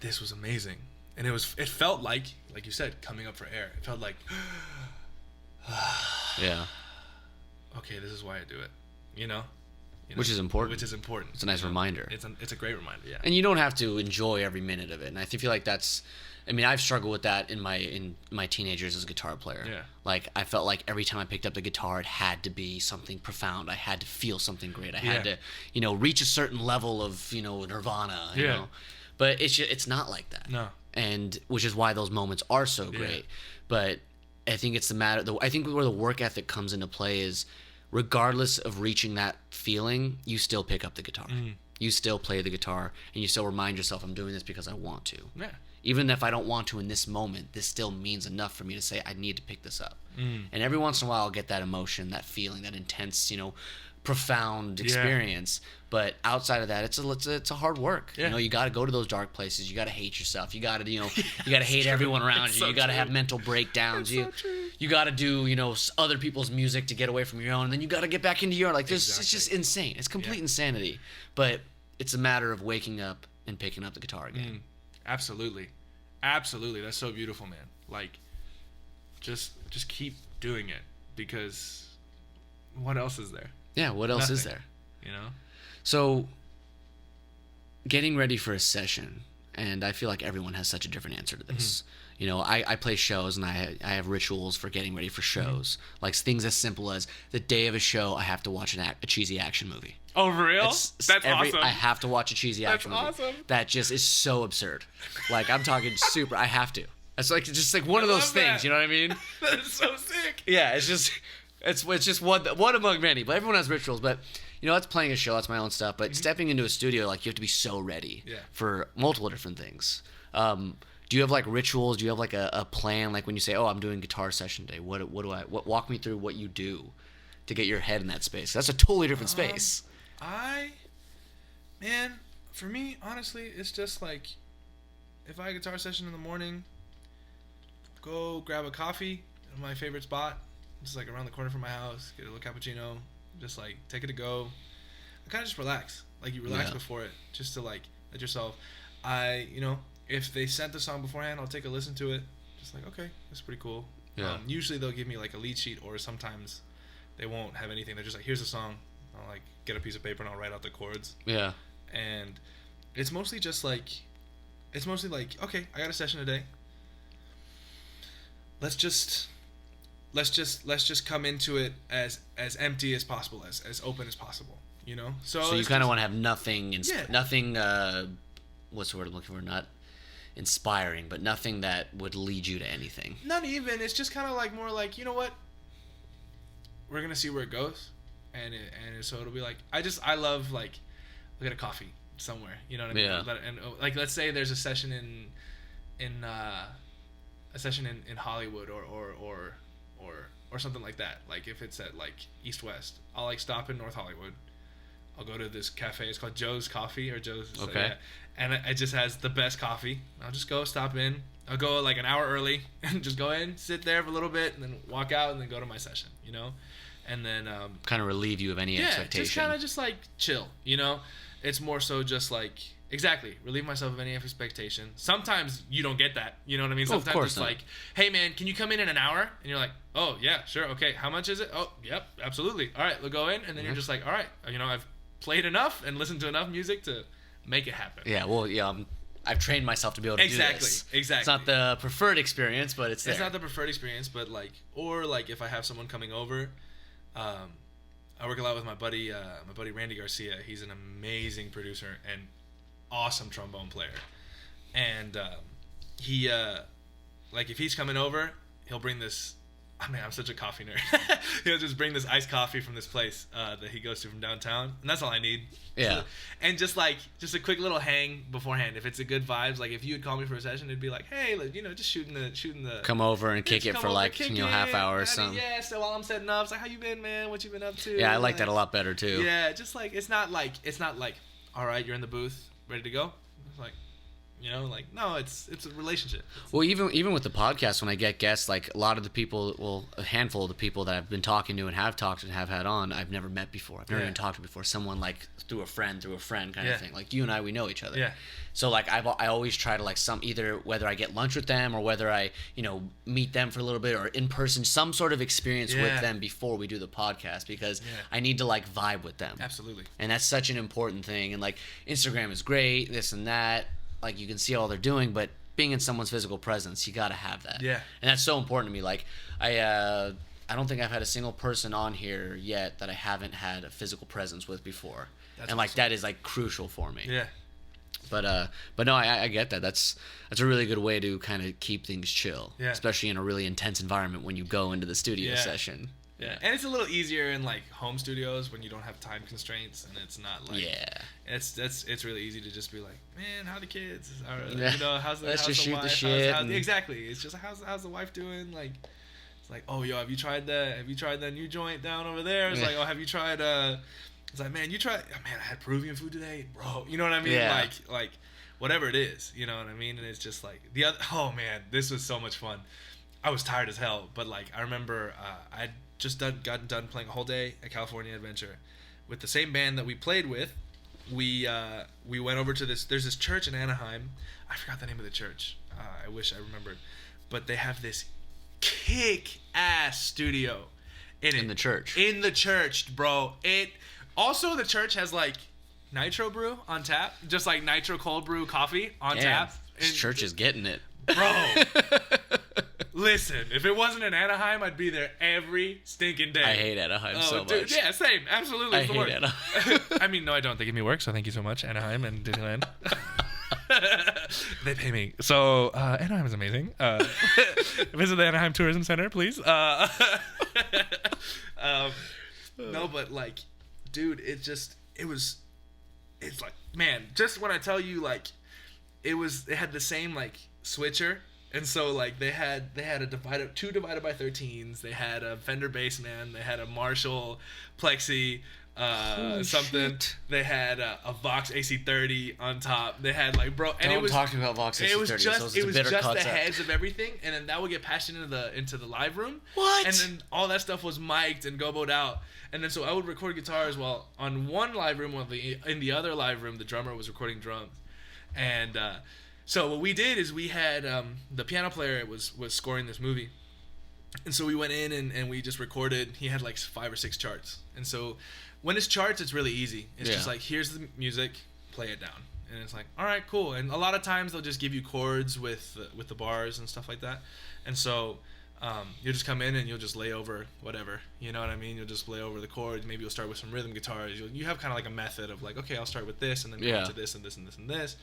this was amazing. And it felt like you said, coming up for air. It felt like, Yeah. okay, this is why I do it. You know? Which is important. Which is important. It's a nice reminder. It's a great reminder, yeah. And you don't have to enjoy every minute of it. And I feel like that's, I mean, I've struggled with that in my teenagers as a guitar player. Yeah. Like, I felt like every time I picked up the guitar, it had to be something profound. I had to feel something great. I had to, reach a certain level of, nirvana. You know? But it's not like that. No. And which is why those moments are so great. But I think it's I think where the work ethic comes into play is, regardless of reaching that feeling, you still pick up the guitar. You still play the guitar, and you still remind yourself, I'm doing this because I want to. Yeah. Even if I don't want to in this moment, this still means enough for me to say, I need to pick this up. And every once in a while, I'll get that emotion, that feeling, that intense, profound experience. But outside of that, it's a hard work. Yeah. You got to go to those dark places. You got to hate yourself. You got to you got to hate everyone around you. You got to have mental breakdowns. You got to do other people's music to get away from your own. And then you got to get back into your own. Like this, It's just insane. It's complete insanity. But it's a matter of waking up and picking up the guitar again. Absolutely. That's so beautiful, man. Like, just keep doing it, because what else is there? Yeah, what else is there? So, getting ready for a session, and I feel like everyone has such a different answer to this. I play shows, and I have rituals for getting ready for shows. Like things as simple as the day of a show, I have to watch a cheesy action movie. Oh, for real? That's awesome. I have to watch a cheesy action movie. That's awesome. That just is so absurd. Like, I'm talking super. I have to. It's like just like one of those things. That. You know what I mean? That is so sick. Yeah, it's just one among many. But everyone has rituals. But that's playing a show. That's my own stuff. But stepping into a studio, like, you have to be so ready for multiple different things. Do you have like rituals? Do you have like a plan? Like when you say, "Oh, I'm doing guitar session day," what walk me through what you do to get your head in that space? That's a totally different space. For me, honestly, it's just like, if I have a guitar session in the morning, go grab a coffee at my favorite spot, just like around the corner from my house, get a little cappuccino, just like take it to go. I kind of just relax. Like, you relax before it, just to like let yourself. If they sent the song beforehand, I'll take a listen to it. Just like, okay, that's pretty cool. Yeah. Usually they'll give me like a lead sheet, or sometimes they won't have anything. They're just like, here's a song. I'll like get a piece of paper and I'll write out the chords. Yeah. And it's mostly like, okay, I got a session today. Let's just come into it as empty as possible, as open as possible. So you kind of want to have nothing, nothing. What's the word I'm looking for? Not inspiring, but nothing that would lead you to anything. Not even. It's just kind of like more like, you know what? We're gonna see where it goes, and so it'll be like, I love like, I'll get a coffee somewhere. You know what I mean? Yeah. And like, let's say there's a session in Hollywood or something like that. Like if it's at like East West, I'll like stop in North Hollywood. I'll go to this cafe. It's called Joe's Coffee or Joe's. Okay. And it just has the best coffee. I'll just go stop in. I'll go like an hour early and just go in, sit there for a little bit, and then walk out and then go to my session. And then kind of relieve you of any expectation. Just kind of just like chill. It's more so just like, exactly, relieve myself of any expectation. Sometimes you don't get that. You know what I mean? Sometimes of course it's not. like, hey man, can you come in an hour? And you're like, oh yeah, sure, okay. How much is it? Oh, yep, absolutely. All right, we'll go in. And then you're just like, all right, I've played enough and listened to enough music to make it happen. Yeah, well, I've trained myself to be able to do this. Exactly. It's not the preferred experience, but it's there. It's not the preferred experience, but like, or like if I have someone coming over, I work a lot with my buddy Randy Garcia. He's an amazing producer and awesome trombone player. And he, like if he's coming over, he'll bring this, I'm such a coffee nerd. He'll just bring this iced coffee from this place that he goes to from downtown, and that's all I need. Yeah. So, and just a quick little hang beforehand. If it's a good vibes, like if you would call me for a session, it'd be like, hey, just shooting the. Come over and kick it for like half hour or something. Yeah. So while I'm setting up, it's like, how you been, man? What you been up to? Yeah, I like that a lot better too. Yeah, just like it's not like, all right, you're in the booth, ready to go. It's like, You know, like, no, it's a relationship. Well, even with the podcast, when I get guests, like a lot of the people, well, a handful of the people that I've been talking to and have talked and have had on, I've never met before. I've never even talked to before. Someone like through a friend kind of thing. Like you and I, we know each other. Yeah. So like I always try to like either whether I get lunch with them or whether I meet them for a little bit or in person, some sort of experience with them before we do the podcast, because I need to like vibe with them. Absolutely. And that's such an important thing. And like Instagram is great, this and that. Like you can see all they're doing, but being in someone's physical presence, you got to have that. Yeah. And that's so important to me. Like I don't think I've had a single person on here yet that I haven't had a physical presence with before. That's and like awesome. That is like crucial for me. Yeah. But no, I get that. That's a really good way to kind of keep things chill, especially in a really intense environment when you go into the studio session. Yeah, and it's a little easier in like home studios when you don't have time constraints, and it's not like it's really easy to just be like, man, how the kids? Or, how's the let's just shoot wife? The shit. Exactly. It's just how's the wife doing? Like, it's like, oh, yo, have you tried the new joint down over there? It's like, oh, have you tried It's like, man, I had Peruvian food today, bro. You know what I mean? Yeah. Like whatever it is, you know what I mean? And it's just like oh man, this was so much fun. I was tired as hell, but like I remember I'd just gotten done playing a whole day at California Adventure with the same band that we played with. We went over to there's this church in Anaheim. I forgot the name of the church. I wish I remembered, but they have this kick-ass studio in the church. In the church, bro. Also, the church has like nitro brew on tap, just like nitro cold brew coffee on tap. This church is getting it, bro. Listen, if it wasn't in Anaheim, I'd be there every stinking day. I hate Anaheim so much. Dude, yeah, same. Absolutely. I hate Anaheim. I mean, no, I don't. They give me work, so thank you so much, Anaheim and Disneyland. They pay me. So, Anaheim is amazing. Visit the Anaheim Tourism Center, please. No, but like, dude, it's like, man, just when I tell you, like, it had the same like switcher. And so like they had a two divided by 13s. They had a Fender Bassman. They had a Marshall Plexi something. Shit. They had a Vox AC30 on top. They had like and it was talking about Vox AC30. It was just the heads of everything, and then that would get passed into the live room. What? And then all that stuff was mic'd and goboed out. And then so I would record guitars while on one live room, while in the other live room the drummer was recording drums, and. So what we did is we had the piano player was scoring this movie, and so we went in and we just recorded. He had like 5 or 6 charts, and so when it's charts, it's really easy. It's just like, here's the music, play it down, and it's like, all right, cool. And a lot of times they'll just give you chords with the bars and stuff like that, and so you'll just come in and you'll just lay over whatever, you know what I mean? You'll just lay over the chords. Maybe you'll start with some rhythm guitars. You have kind of like a method of like, okay, I'll start with this and then go into this and this and this and this.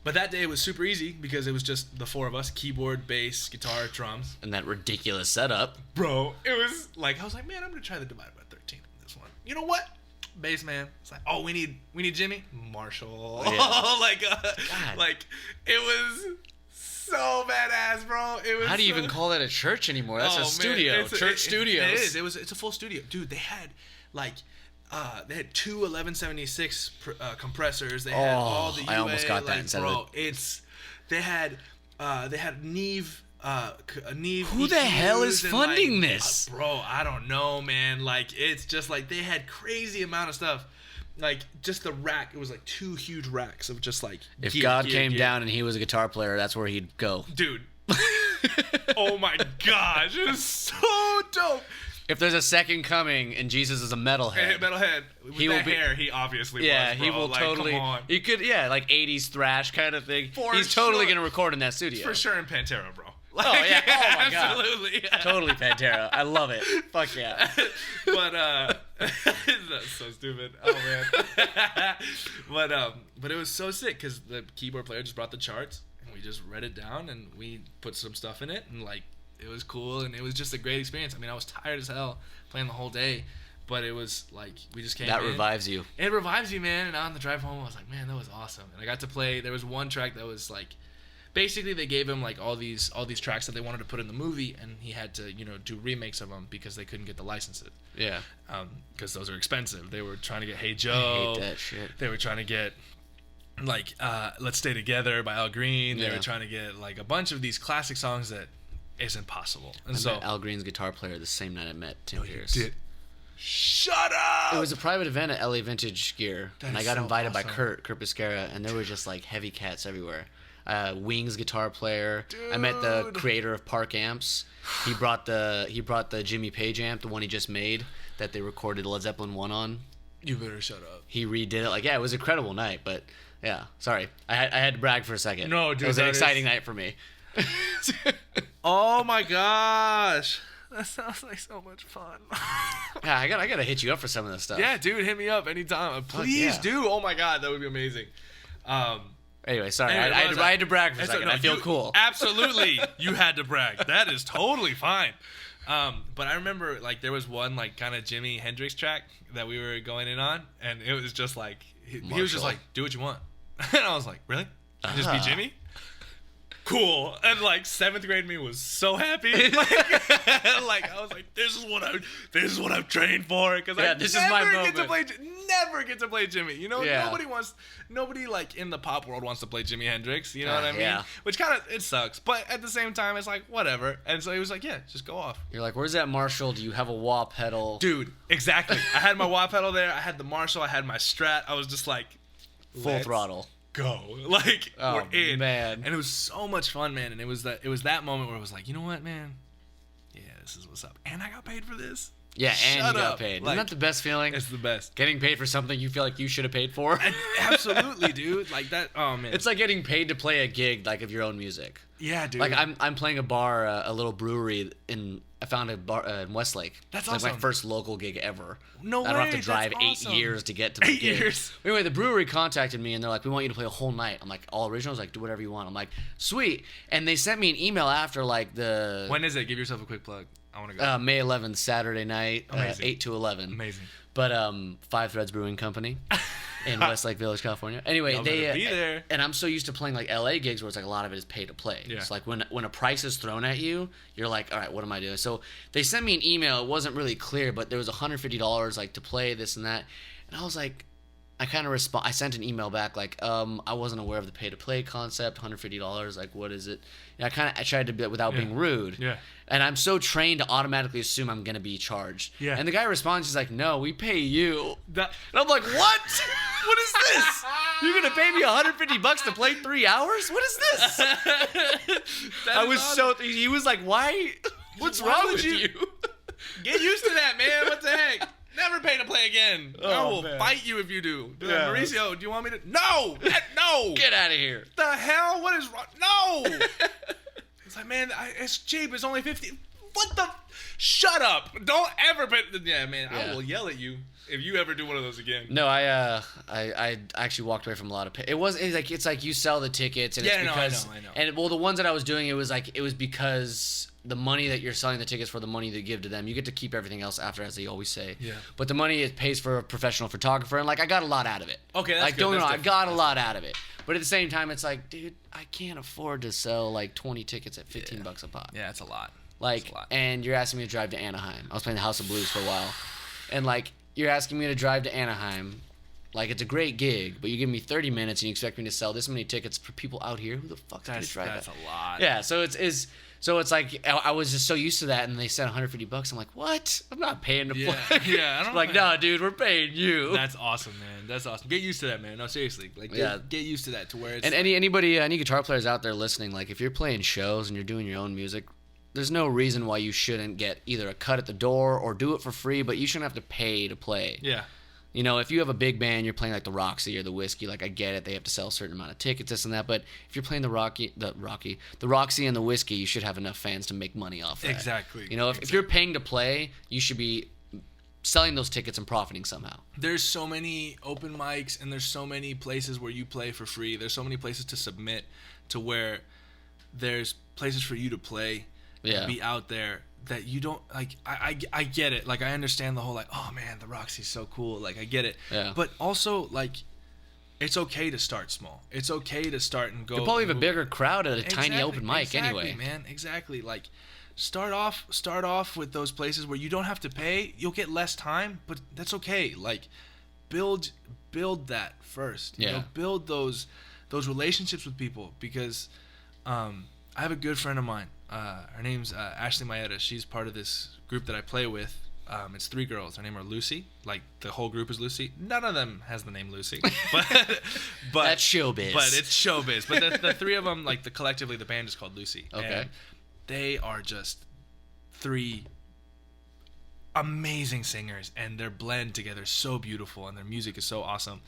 But that day it was super easy because it was just the 4 of us: keyboard, bass, guitar, drums. And that ridiculous setup. Bro, it was like, I was like, man, I'm going to try the divided by 13 on this one. You know what? Bass man. It's like, oh, we need Jimmy? Marshall. Yeah. Like, it was so badass, bro. It was. How do you even call that a church anymore? That's a studio. Church studios. It is. It's a full studio. Dude, they had, like... they had 2 1176 compressors. They had all the UA. I almost got that like, instead bro, of it. They had Neve. Neve. Who the hell is funding this? Bro, I don't know, man. Like, it's just like they had crazy amount of stuff. Like, just the rack. It was like 2 huge racks of just like. If God came down and he was a guitar player, that's where he'd go. Dude. Oh my gosh, it was so dope. If there's a second coming and Jesus is a metalhead, with he will be. Hair, he obviously. Yeah, was, bro. he will like, totally. Come on. He could, like 80s thrash kind of thing. He's sure. totally gonna record in that studio. For sure in Pantera, bro. Like, oh yeah, oh my god, absolutely, totally Pantera. I love it. Fuck yeah. But that's so stupid. Oh man. But it was so sick because the keyboard player just brought the charts and we just read it down and we put some stuff in it and like. It was cool, and it was just a great experience. I mean, I was tired as hell playing the whole day, but it was like we just came in. That revives you. It revives you, man. And on the drive home, I was like, man, that was awesome. And I got to play. There was one track that was like, basically they gave him like all these tracks that they wanted to put in the movie, and he had to do remakes of them because they couldn't get the licenses. Yeah. Because those are expensive. They were trying to get Hey Joe. I hate that shit. They were trying to get. like Let's Stay Together by Al Green. They Yeah. were trying to get like a bunch of these classic songs that isn't possible. And I so met Al Green's guitar player the same night I met Tim No, you Pierce. did. Shut up. It was a private event at LA Vintage Gear, That and I is got so invited by awesome. Kurt Biscara, and there were just like heavy cats everywhere. Wings guitar player. I met the Dude. creator of Park Amps. He brought the Jimmy Page amp, the one he just made that they recorded Led Zeppelin 1 on. You better shut up. He redid it. Like, yeah, it was an incredible night, but yeah, sorry. I had to brag for a second. No, dude, It was an that exciting is- night for me. Oh my gosh. That sounds like so much fun. Yeah, I gotta hit you up for some of this stuff. Yeah, dude, hit me up anytime. Please yeah. do. Oh my god, that would be amazing. Anyway, sorry. Anyway, I had to brag for a It's second. no, I feel you- cool. Absolutely, you had to brag. That is totally fine. But I remember like there was one like kind of Jimi Hendrix track that we were going in on, and it was just like he was just Marshall. like, "Do what you want," and I was like, "Really? Just be Ah. Jimmy?" Cool. And like 7th grade me was so happy. Like I was like, this is what I've trained for. Because Yeah, I this is my never get to play Jimmy. You know, Yeah. nobody like in the pop world wants to play Jimi Hendrix. You know what I mean? Yeah. Which kind of it sucks, but at the same time, it's like whatever. And so he was like, yeah, just go off. You're like, where's that Marshall? Do you have a wah pedal? Dude, exactly. I had my wah pedal there. I had the Marshall. I had my Strat. I was just like, Full let's throttle. go. Like Oh, we're in. man. And it was so much fun, man. And it was that moment where I was like, you know what, man? Yeah, this is what's up. And I got paid for this. Yeah, and Shut you got up. paid. Like, Isn't that the best feeling? It's the best. Getting paid for something you feel like you should have paid for. Absolutely, dude. Like that. Oh man. It's like getting paid to play a gig, like of your own music. yeah, dude. Like I'm playing a bar, a little brewery I found a bar in Westlake. That's It's like my awesome. first local gig ever. No I don't have way, to drive that's 8 awesome. years to get to the 8 gig. years. Anyway, the brewery contacted me and they're like, "We want you to play a whole night." I'm like, "All originals?" Like, "Do whatever you want." I'm like, "Sweet." And they sent me an email after like the When is it? Give yourself a quick plug. I want to go. May 11th, Saturday night, Amazing. 8 to 11. Amazing. But Five Threads Brewing Company in Westlake Village, California. Anyway, Y'all they better be there. and I'm so used to playing like LA gigs where it's like a lot of it is pay to play. Yeah. It's like when a price is thrown at you, you're like, all right, what am I doing? So they sent me an email. It wasn't really clear, but there was $150 like to play this and that, and I was like, I kind of I sent an email back like, I wasn't aware of the pay to play concept. $150, like what is it? And I tried to be without being rude. Yeah. And I'm so trained to automatically assume I'm gonna be charged. Yeah. And the guy responds, he's like, "No, we pay you." That- And I'm like, "What? What is this? You're gonna pay me $150 to play 3 hours? What is this?" That I is was awesome. so. He was like, "Why? What's Why wrong would with you- you?" Get used to that, man. What the heck? Never pay to play again. I Oh, will man. fight you if you do. Be like, Yeah. Mauricio, do you want me to? No! No! Get out of here. the hell? What is wrong? No! It's like, man, it's cheap. It's only 50. What the? Shut up! Don't ever pay. Yeah, man, I Yeah. will yell at you if you ever do one of those again. No, I actually walked away from a lot of. It's like you sell the tickets and Yeah, it's no, I because know. and well the ones that I was doing it was because the money that you're selling the tickets for, the money they give to them, you get to keep everything else after, as they always say. Yeah. But the money it pays for a professional photographer, and like I got a lot out of it. Okay, that's like good, don't get me that's wrong, I good. got a lot out of it. But at the same time, it's like, dude, I can't afford to sell like 20 tickets at $15 a pop. Yeah, it's a lot. Like, That's a lot. and you're asking me to drive to Anaheim. I was playing the House of Blues for a while, and like you're asking me to drive to Anaheim. Like, it's a great gig, but you give me 30 minutes and you expect me to sell this many tickets for people out here? Who the fuck's going to drive That's that? a lot. Yeah, so it's like I was just so used to that, and they said $150. I'm like, what? I'm not paying to Yeah, play. yeah, I don't like, pay- no, dude, we're paying you. That's awesome, man. That's awesome. Get used to that, man. No, seriously. Like, Yeah. get used to that to where it's. And any guitar players out there listening, like, if you're playing shows and you're doing your own music, there's no reason why you shouldn't get either a cut at the door or do it for free, but you shouldn't have to pay to play. yeah. You know, if you have a big band, you're playing like the Roxy or the Whiskey, like I get it, they have to sell a certain amount of tickets, this and that. But if you're playing the Roxy and the Whiskey, you should have enough fans to make money off that. Exactly. You know, if you're paying to play, you should be selling those tickets and profiting somehow. There's so many open mics and there's so many places where you play for free. There's so many places to submit to where there's places for you to play Yeah. and be out there that you don't like. I get it. Like, I understand the whole like, oh man, the Roxy's so cool. Like, I get it. Yeah. But also, like, it's okay to start small. It's okay to start and go. You'll probably have a bigger crowd at a tiny Exactly, open mic exactly, anyway. man. Exactly. Like, start off with those places where you don't have to pay. You'll get less time, but that's okay. Like, build that first. You Yeah. know, build those relationships with people, because I have a good friend of mine. Her name's Ashley Maeda. She's part of this group that I play with. It's 3 girls. Her name are Lucy. Like, the whole group is Lucy. None of them has the name Lucy. But That's showbiz. But it's showbiz. But the 3 of them, like, collectively, the band is called Lucy. Okay. And they are just 3 amazing singers, and their blend together is so beautiful, and their music is so awesome.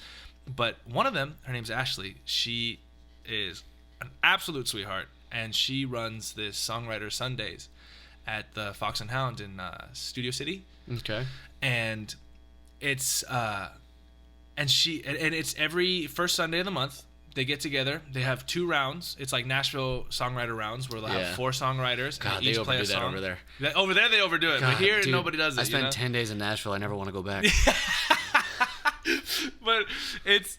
But one of them, her name's Ashley. She is an absolute sweetheart, and she runs this Songwriter Sundays at the Fox and Hound in Studio City. Okay. And it's it's every first Sunday of the month. They get together. They have 2 rounds. It's like Nashville songwriter rounds, where they'll have 4 songwriters. God, and they each play overdo a that song. over there. Over there, they overdo it. God, But here, dude, nobody does it. I spent you know? 10 days in Nashville. I never want to go back. But it's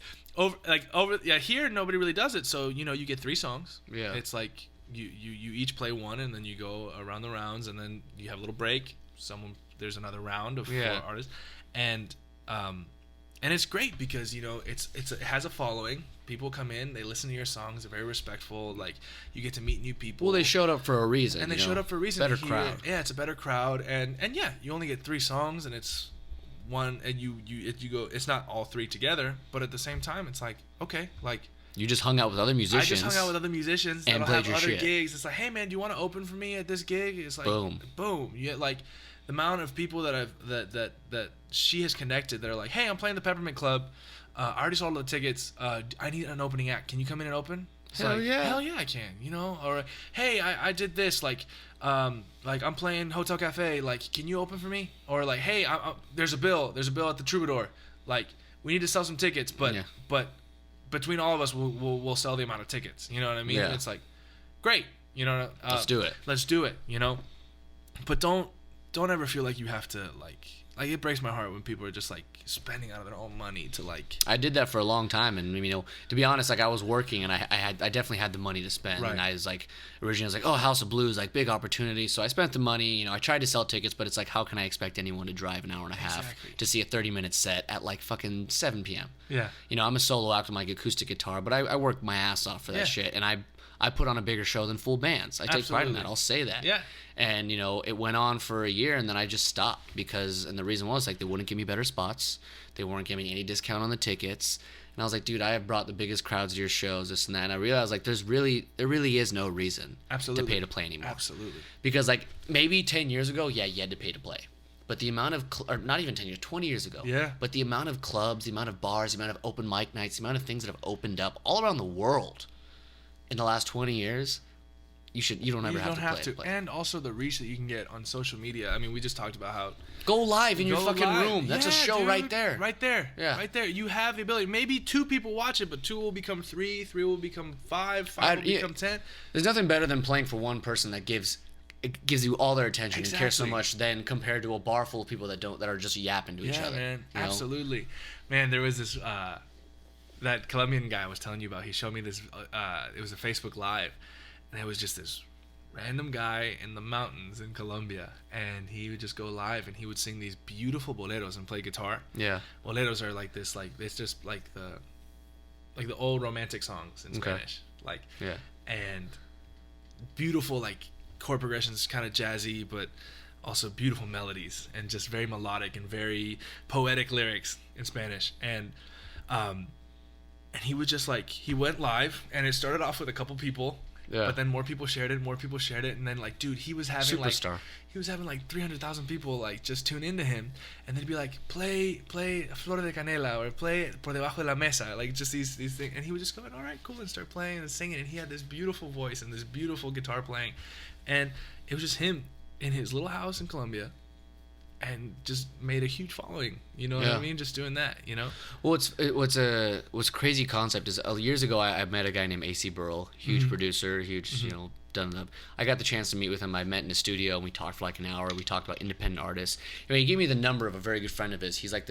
here nobody really does it. So, you know, you get 3 songs. Yeah. It's like you each play one, and then you go around the rounds, and then you have a little break. There's another round of 4 artists, and it's great because, you know, it has a following. People come in, they listen to your songs, they're very respectful. Like, you get to meet new people. Well, they showed up for a reason. And they showed up for a reason. Better crowd. Yeah, it's a better crowd, and yeah, you only get 3 songs, and it's one, and you go. It's not all 3 together, but at the same time, it's like, okay, like, you just hung out with other musicians. I just hung out with other musicians and that'll played have your other shit. gigs. It's like, hey man, do you want to open for me at this gig? It's like, boom. You get, like, the amount of people that she has connected that are like, hey, I'm playing the Peppermint Club. I already sold all the tickets. I need an opening act. Can you come in and open? It's Hell like, yeah. Hell yeah, I can. You know, or hey, I did this. Like I'm playing Hotel Cafe. Like, can you open for me? Or like, hey, there's a bill. There's a bill at the Troubadour. Like, we need to sell some tickets, but between all of us, we'll sell the amount of tickets. You know what I mean? Yeah. It's like, great. You know, let's do it. Let's do it. You know, but don't ever feel like you have to like it breaks my heart when people are just like spending out of their own money to like. I did that for a long time, and you know, to be honest, like, I was working, and I definitely had the money to spend, right. And I was like, originally I was like, oh, House of Blues, like, big opportunity, so I spent the money. You know, I tried to sell tickets, but it's like, how can I expect anyone to drive an hour and a half to see a 30-minute set at like fucking 7 p.m. Yeah. You know, I'm a solo act with my acoustic guitar, but I work my ass off for that shit, and I put on a bigger show than full bands. I take pride in that. I'll say that. Yeah. And, you know, it went on for a year, and then I just stopped and the reason was, like, they wouldn't give me better spots. They weren't giving me any discount on the tickets. And I was like, dude, I have brought the biggest crowds to your shows, this and that. And I realized, like, there really is no reason to pay to play anymore. Absolutely. Because, like, maybe 10 years ago, yeah, you had to pay to play. But the amount of, or not even 10 years, 20 years ago. Yeah. But the amount of clubs, the amount of bars, the amount of open mic nights, the amount of things that have opened up all around the world in the last 20 years, you don't ever have to play. And also the reach that you can get on social media. I mean, we just talked about how go live in your fucking room. That's a show, dude, right there. Right there. Yeah. Right there. You have the ability. Maybe 2 people watch it, but 2 will become 3, 3 will become 5, 5 will become 10. There's nothing better than playing for one person that gives you all their attention and cares so much, than compared to a bar full of people that are just yapping to each other. Yeah, man. You know? Absolutely. Man, there was this that Colombian guy I was telling you about. He showed me this it was a Facebook Live, and it was just this random guy in the mountains in Colombia, and he would just go live and he would sing these beautiful boleros and play guitar. Yeah. Boleros are like this, like, it's just like the old romantic songs in Spanish. Like, yeah. And beautiful, like, chord progressions, kind of jazzy, but also beautiful melodies, and just very melodic and very poetic lyrics in Spanish. And he would just, like, he went live, and it started off with a couple people. Yeah. But then more people shared it, and then, like, dude, he was having superstar. Like 300,000 people, like, just tune into him, and they'd be like, play Flor de Canela, or play Por Debajo de la Mesa, like, just these things, and he would just go, all right, cool, and start playing and singing, and he had this beautiful voice and this beautiful guitar playing, and it was just him in his little house in Colombia, and just made a huge following. You know what I mean? Just doing that, you know? Well, what's crazy concept is years ago I met a guy named AC Burrell, huge producer, huge, you know, done up. I got the chance to meet with him. I met in the studio, and we talked for like an hour. We talked about independent artists. You know, he gave me the number of a very good friend of his. He's like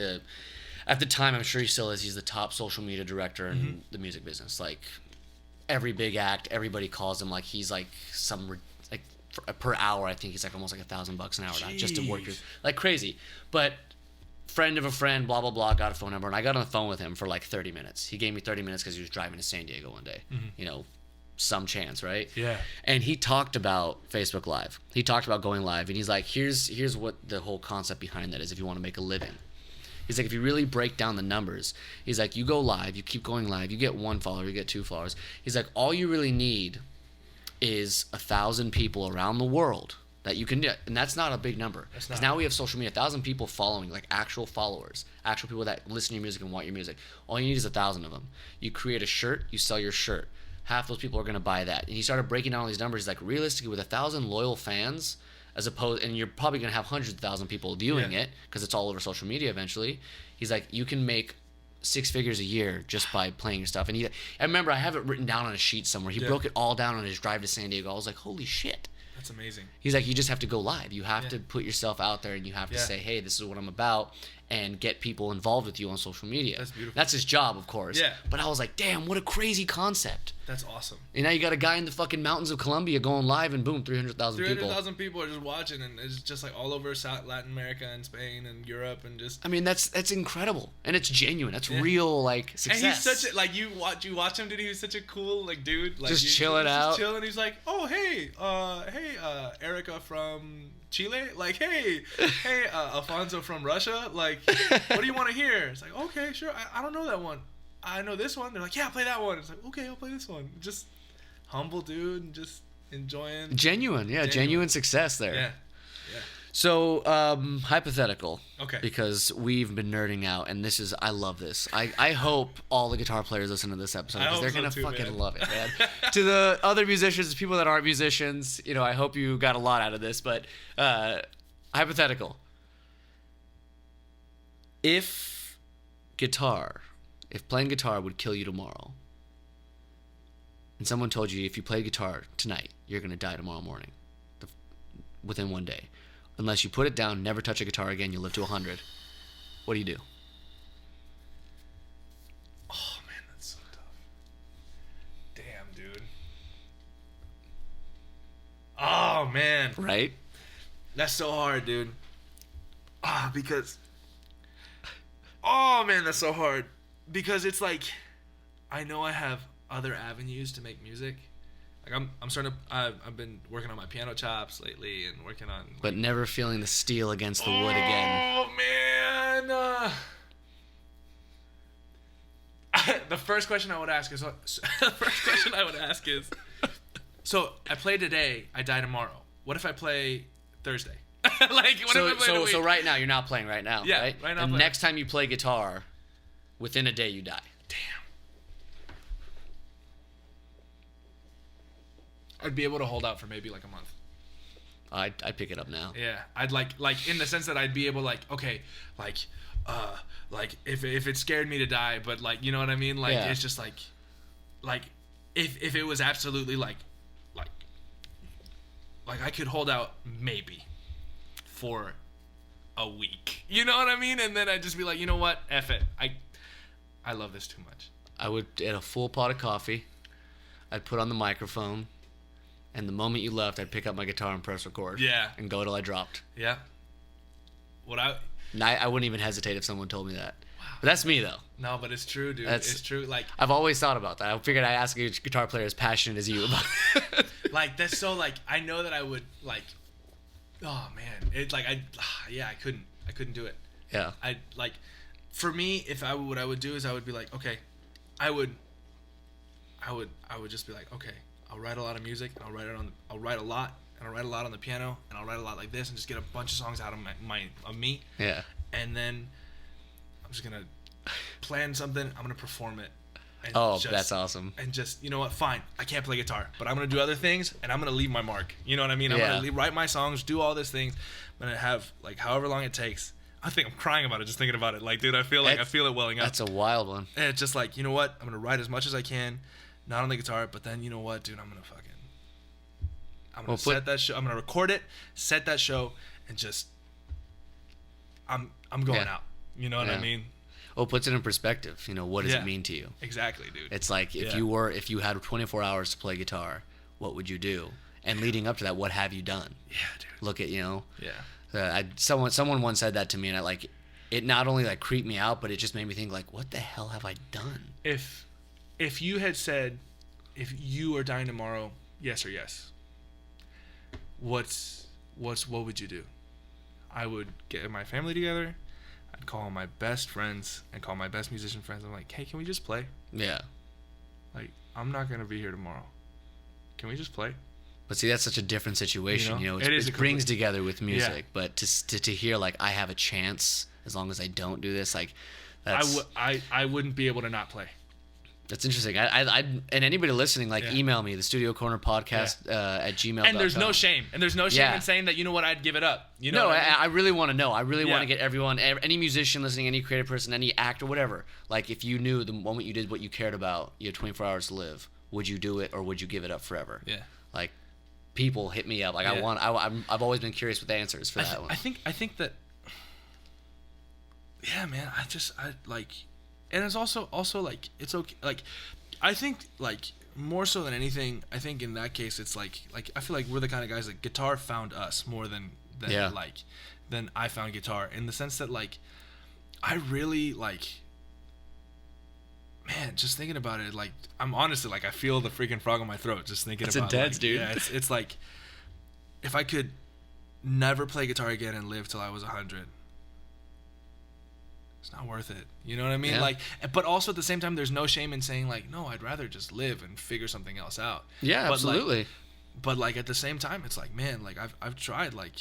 at the time, I'm sure he still is, he's the top social media director in the music business. Like, every big act, everybody calls him, like, he's like per hour, I think he's like almost like $1,000 an hour now, just to work with, like, crazy. But friend of a friend, blah blah blah, got a phone number, and I got on the phone with him for like 30 minutes. He gave me 30 minutes because he was driving to San Diego one day. You know, some chance, right? Yeah. And he talked about Facebook Live. He talked about going live, and he's like, here's what the whole concept behind that is. If you want to make a living, he's like, if you really break down the numbers, he's like, you go live, you keep going live, you get 1 follower, you get 2 followers. He's like, all you really need is 1,000 people around the world that you can do, and that's not a big number. Because now we have social media, 1,000 people following, like actual followers, actual people that listen to your music and want your music. All you need is 1,000 of them. You create a shirt, you sell your shirt. Half those people are going to buy that. And he started breaking down all these numbers. He's like, realistically, with 1,000 loyal fans, as opposed, and you're probably going to have hundreds of thousands of people viewing it because it's all over social media eventually. He's like, you can make 6 figures a year just by playing your stuff. And I remember I have it written down on a sheet somewhere. He broke it all down on his drive to San Diego. I was like, holy shit. That's amazing. He's like, you just have to go live. You have to put yourself out there, and you have to say, hey, this is what I'm about, and get people involved with you on social media. That's beautiful. That's his job, of course. Yeah. But I was like, damn, what a crazy concept. That's awesome. And now you got a guy in the fucking mountains of Colombia going live, and boom, 300,000 people. 300,000 people are just watching, and it's just like all over South Latin America and Spain and Europe and just. I mean, that's incredible, and it's genuine. That's real, like, success. And he's such a, like, you watch him, dude. He was such a cool, like, dude. Like, just chilling out. Just chilling. He's like, oh hey, Erica from Chile. Like, hey, Alfonso from Russia. Like, what do you want to hear? It's like, okay, sure. I don't know that one. I know this one. They're like, yeah, play that one. It's like, okay, I'll play this one. Just humble dude, and just enjoying. Genuine success there. Yeah. So, hypothetical. Okay. Because we've been nerding out, and I love this. I hope all the guitar players listen to this episode, because they're going to fucking love it, man. To the other musicians, people that aren't musicians, you know, I hope you got a lot out of this, but hypothetical. If playing guitar would kill you tomorrow, and someone told you if you play guitar tonight, you're going to die tomorrow morning, within one day. Unless you put it down, never touch a guitar again, you'll live to 100. What do you do? Oh, man, that's so tough. Damn, dude. Oh, man. Right? That's so hard, dude. Because... Oh, man, that's so hard. Because it's like, I know I have other avenues to make music. Like I'm starting to. I've been working on my piano chops lately and working on. But never feeling the steel against the wood again. Oh man! The first question I would ask is. So I play today. I die tomorrow. What if I play Thursday? Like what if I play so right now you're not playing right now. Yeah, right right now. And next time you play guitar, within a day you die. Damn. I'd be able to hold out for maybe like a month. I'd pick it up now. Yeah, I'd like in the sense that I'd be able okay, like if it scared me to die, but like you know what I mean, like it's just like if it was absolutely like I could hold out maybe for a week, you know what I mean, and then I'd just be like, you know what, F it, I love this too much. I would get a full pot of coffee. I'd put on the microphone. And the moment you left, I'd pick up my guitar and press record. Yeah. And go till I dropped. Yeah. I wouldn't even hesitate if someone told me that. Wow. But that's me, though. No, but it's true, dude. It's true. Like I've always thought about that. I figured I'd ask a guitar player as passionate as you about it. Like, that's so, like, I know that I would, like, oh, man. It's like, I couldn't do it. Yeah. For me, what I would do is I would be like, okay, I would just be like, okay, I'll write a lot of music. I'll write a lot on the piano, and I'll write a lot like this, and just get a bunch of songs out of me. Yeah. And then I'm just gonna plan something. I'm gonna perform it. And that's awesome. And just, you know what? Fine, I can't play guitar, but I'm gonna do other things, and I'm gonna leave my mark. You know what I mean? I'm gonna write my songs, do all these things. I'm gonna have like however long it takes. I think I'm crying about it just thinking about it. Like, dude, I feel it welling up. That's a wild one. And it's just like, you know what? I'm gonna write as much as I can. Not on the guitar, but then you know what, dude? I'm gonna set that show. I'm gonna record it, set that show, and just I'm going out. You know what I mean? Well, it puts it in perspective. You know, what does it mean to you? Exactly, dude. It's like if you had 24 hours to play guitar, what would you do? And leading up to that, what have you done? Yeah, dude. Look at Yeah. Someone once said that to me, and it not only like creeped me out, but it just made me think like, what the hell have I done? If you had said, if you are dying tomorrow, yes or yes, what would you do? I would get my family together. I'd call my best friends and call my best musician friends. I'm like, hey, can we just play? Yeah. Like, I'm not gonna be here tomorrow. Can we just play? But see, that's such a different situation. It brings together with music. Yeah. But to hear like I have a chance as long as I don't do this, like that's I wouldn't be able to not play. That's interesting. I and anybody listening, like email me, the Studio Corner Podcast at gmail.com. And there's no shame. And there's no shame in saying that, you know what, I'd give it up. You know I really want to know. I really want to get everyone, any musician listening, any creative person, any actor, whatever. Like if you knew the moment you did what you cared about, you had 24 hours to live, would you do it or would you give it up forever? Yeah. Like people hit me up. Like I've always been curious with answers for that one. I think that, yeah, man, I like, and it's also like, it's okay. Like, I think like more so than anything, I think in that case, it's like I feel like we're the kind of guys that guitar found us more than I found guitar, in the sense that like, I really like, man, just thinking about it, like, I'm honestly like, I feel the freaking frog in my throat just thinking about it. It's intense, dude. Yeah, it's like, if I could never play guitar again and live till I was 100, it's not worth it. You know what I mean? Yeah. Like, but also at the same time, there's no shame in saying like, no, I'd rather just live and figure something else out. Yeah, but absolutely. But like at the same time, it's like, man, like I've tried. Like,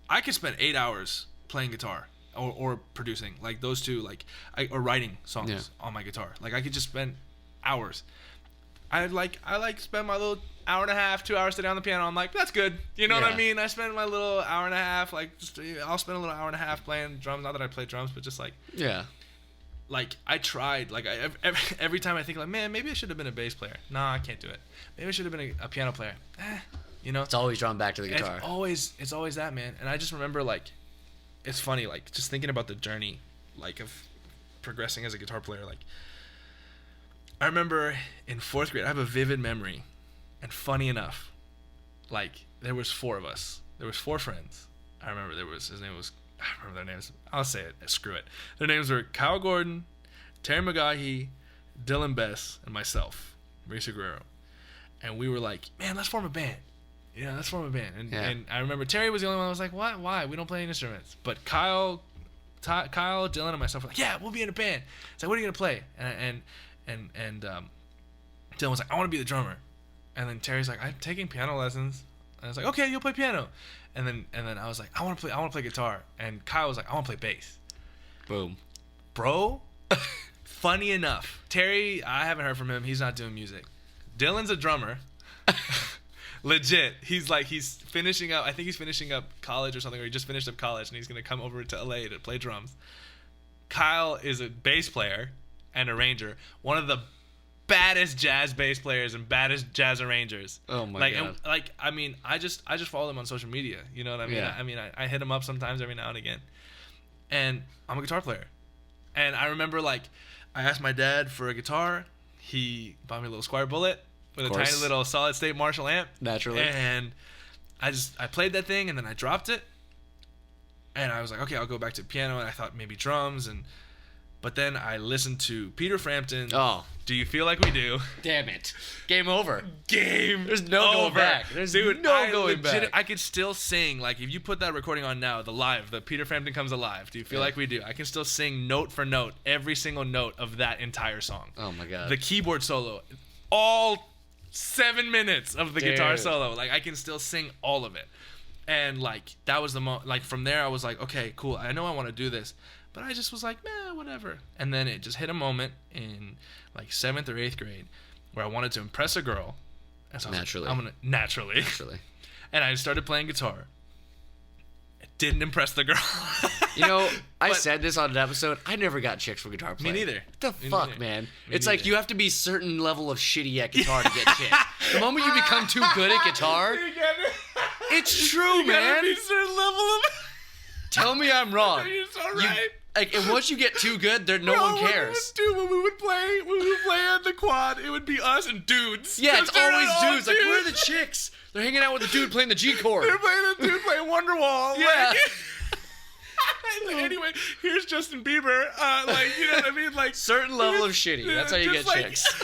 I could spend 8 hours playing guitar or producing, like those two, like or writing songs on my guitar. Like I could just spend hours. I like spend my little hour and a half, 2 hours sitting on the piano. I'm like, that's good. You know what I mean? I spend my little hour and a half, like I'll spend a little hour and a half playing drums. Not that I play drums, but just like like I tried. Like every time I think like, man, maybe I should have been a bass player. Nah, I can't do it. Maybe I should have been a piano player. You know, it's always drawn back to the guitar. It's always that, man. And I just remember like, it's funny, like just thinking about the journey, like of progressing as a guitar player. Like I remember in 4th grade, I have a vivid memory. And funny enough, like, there was 4 of us. There was 4 friends. I remember I remember their names. I'll say it. Screw it. Their names were Kyle Gordon, Terry McGahee, Dylan Bess, and myself, Mauricio Guerrero. And we were like, man, let's form a band. Yeah, let's form a band. And I remember Terry was the only one that was like, what? Why? We don't play any instruments. But Kyle, Dylan, and myself were like, yeah, we'll be in a band. It's like, what are you going to play? And Dylan was like, I want to be the drummer. And then Terry's like, I'm taking piano lessons. And I was like, okay, you'll play piano. And then I was like, I want to play guitar. And Kyle was like, I want to play bass. Boom. Bro, funny enough, Terry, I haven't heard from him. He's not doing music. Dylan's a drummer. Legit. He's finishing up. I think he's finishing up college or something, or he just finished up college, and he's going to come over to LA to play drums. Kyle is a bass player and arranger. One of the baddest jazz bass players and baddest jazz arrangers. Oh my god! I mean, I just follow them on social media. You know what I mean? Yeah. I mean, I hit them up sometimes every now and again. And I'm a guitar player. And I remember like, I asked my dad for a guitar. He bought me a little Squire Bullet with a tiny little solid state Marshall amp. Naturally. And I played that thing and then I dropped it. And I was like, okay, I'll go back to piano. And I thought maybe drums But then I listened to Peter Frampton. Oh. Do You Feel Like We Do? Damn it. Game over. There's no going back. There's no going back. I could still sing. Like, if you put that recording on now, the Peter Frampton Comes Alive. Do You Feel Like We Do? I can still sing note for note, every single note of that entire song. Oh, my God. The keyboard solo. All 7 minutes of the guitar solo. Like, I can still sing all of it. And, like, that was the like, from there, I was like, okay, cool. I know I want to do this. But I just was like, man, whatever. And then it just hit a moment in like 7th or 8th grade where I wanted to impress a girl. And so naturally. Naturally. And I started playing guitar. It didn't impress the girl. You know, I said this on an episode. I never got chicks for guitar playing. Me neither. What the fuck, man? It's like you have to be certain level of shitty at guitar to get chicks. The moment you become too good at guitar, it's true, man. You gotta be a certain level of... Tell me I'm wrong. You're so right. And once you get too good, no one cares. When we would play on the quad, it would be us and dudes. Yeah, it's always dudes. Like, where are the chicks? They're hanging out with the dude playing the G chord. They're playing the dude playing Wonderwall. Yeah. Anyway, here's Justin Bieber. Like, you know what I mean? Like, certain level of shitty. That's how you get like, chicks.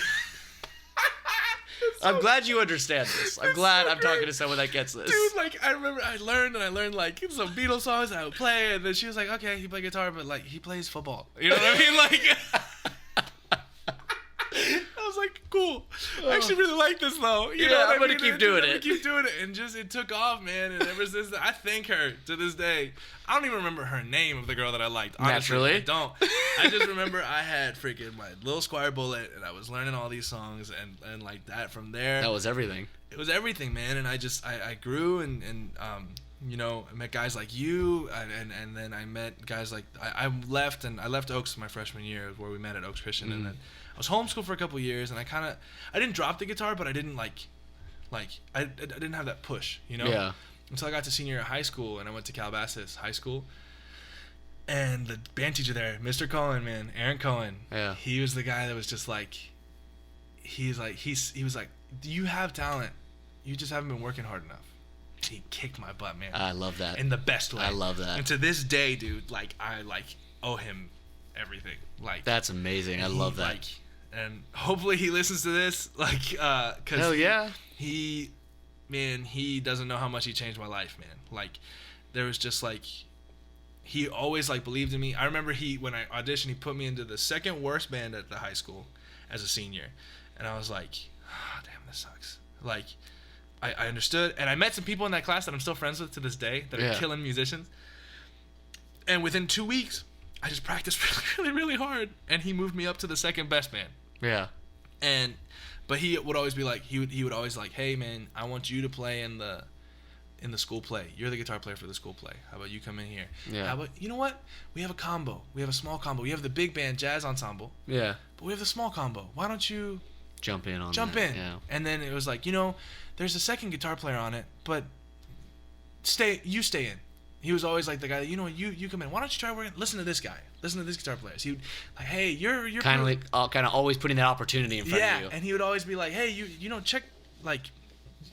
I'm glad you understand this. I'm glad I'm talking to someone that gets this. Dude, like, I remember I learned like some Beatles songs I would play, and then she was like, okay, he plays guitar, but like he plays football. You know what I mean? Like, I was like, cool. I actually really like this though. You know what I'm gonna I mean? keep doing it. Keep doing it, and just it took off, man. And ever since then, I thank her to this day. I don't even remember her name of the girl that I liked. Honestly, Naturally. I don't. I just remember I had freaking my little Squire Bullet, and I was learning all these songs, and like that from there. That was everything. It was everything, man. And I grew, and you know, I met guys like you, and then I met guys like I left Oaks my freshman year, where we met at Oaks Christian, and then I was homeschooled for a couple years, and I didn't drop the guitar, but I didn't I didn't have that push, you know. Yeah. Until I got to senior year of high school, and I went to Calabasas High School, and the band teacher there, Mr. Cohen, man, Aaron Cohen, Yeah. he was the guy that was just like, he was like, you have talent, you just haven't been working hard enough. He kicked my butt, man. I love that. In the best way. I love that. And to this day, dude, like I owe him everything. Like, that's amazing. I love that. Like, and hopefully he listens to this, like, cause Hell yeah. he doesn't know how much he changed my life, man. Like, there was just like, he always like believed in me. I remember when I auditioned, he put me into the second worst band at the high school as a senior, and I was like, oh, damn, this sucks. Like, I understood, and I met some people in that class that I'm still friends with to this day that are killing musicians. And within 2 weeks, I just practiced really, really, really hard, and he moved me up to the second best band. Yeah. But he would always be like, he would always like, hey man, I want you to play in the school play. You're the guitar player for the school play. How about you come in here? Yeah. How about, you know what? We have a combo. We have a small combo. We have the big band jazz ensemble. Yeah. But we have the small combo. Why don't you jump in on jump that. in? Yeah. And then it was like, you know, there's a second guitar player on it, but you stay in. He was always like the guy that, you know, you come in. Why don't you try working? Listen to this guy. Listen to this guitar player. So he would like, hey, you're kind of always putting that opportunity in front of you. Yeah, and he would always be like, hey, you know, check, like,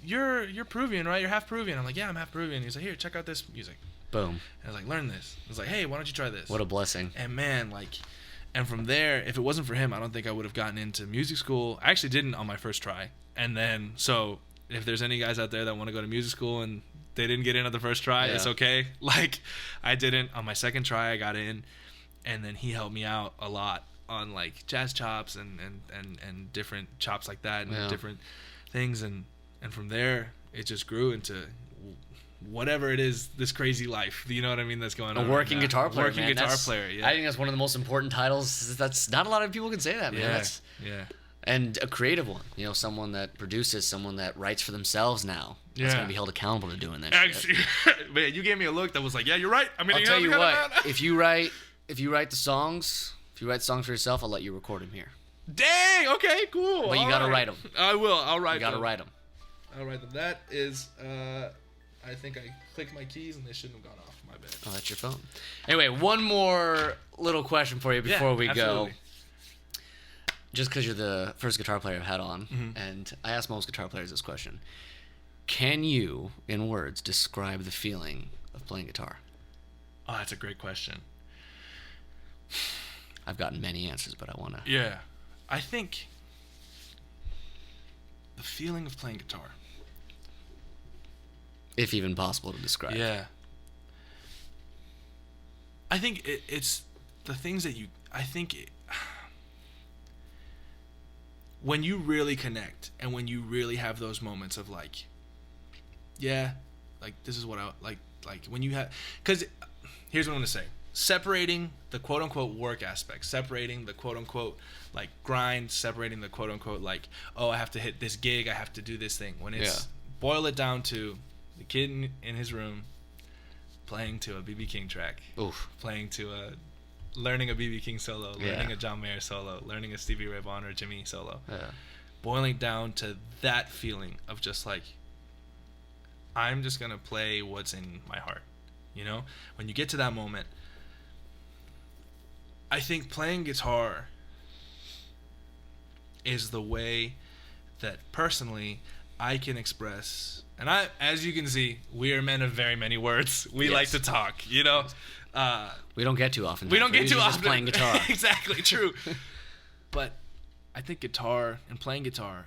you're Peruvian, right? You're half Peruvian. I'm like, yeah, I'm half Peruvian. He's like, here, check out this music. Boom. And I was like, learn this. I was like, hey, why don't you try this? What a blessing. And man, like, and from there, if it wasn't for him, I don't think I would have gotten into music school. I actually didn't on my first try. And then, so if there's any guys out there that want to go to music school and they didn't get in at the first try, it's okay. Like, I didn't. On my second try, I got in, and then he helped me out a lot on like jazz chops and different chops like that and different things, and from there it just grew into whatever it is, this crazy life, you know what I mean, that's going on. A working guitar player. Working guitar player, yeah. I think that's one of the most important titles. That's not a lot of people can say that, man. Yeah. And a creative one, you know, someone that produces, someone that writes for themselves now. That's going to be held accountable to doing that shit. Man, you gave me a look that was like, yeah, you're right. I mean, I'll tell you what, if you write the songs for yourself, I'll let you record them here. Dang, okay, cool. But you got to write them. I will, I'll write them. You got to write them. I'll write them. That is, I think I clicked my keys and they shouldn't have gone off. My bad. Oh, that's your phone. Anyway, one more little question for you before we go. Just because you're the first guitar player I've had on, and I ask most guitar players this question. Can you, in words, describe the feeling of playing guitar? Oh, that's a great question. I've gotten many answers, but I want to... Yeah. I think the feeling of playing guitar. If even possible to describe. Yeah. I think it's the things that you... I think... when you really connect and when you really have those moments of like, yeah, like this is what I like when you have, because here's what I'm gonna say: separating the quote unquote work aspect, separating the quote unquote like grind, separating the quote unquote like, oh, I have to hit this gig, I have to do this thing. When it's boil it down to the kid in his room playing to a BB King track, playing to a learning a BB King solo, learning a John Mayer solo, learning a Stevie Ray Vaughan or Jimmy solo, boiling down to that feeling of just like, I'm just gonna play what's in my heart, you know. When you get to that moment, I think playing guitar is the way that personally I can express, and as you can see, we are men of very many words. We like to talk, you know. We don't get too often. We don't We're get too usually just often playing guitar. Exactly, true. But I think guitar and playing guitar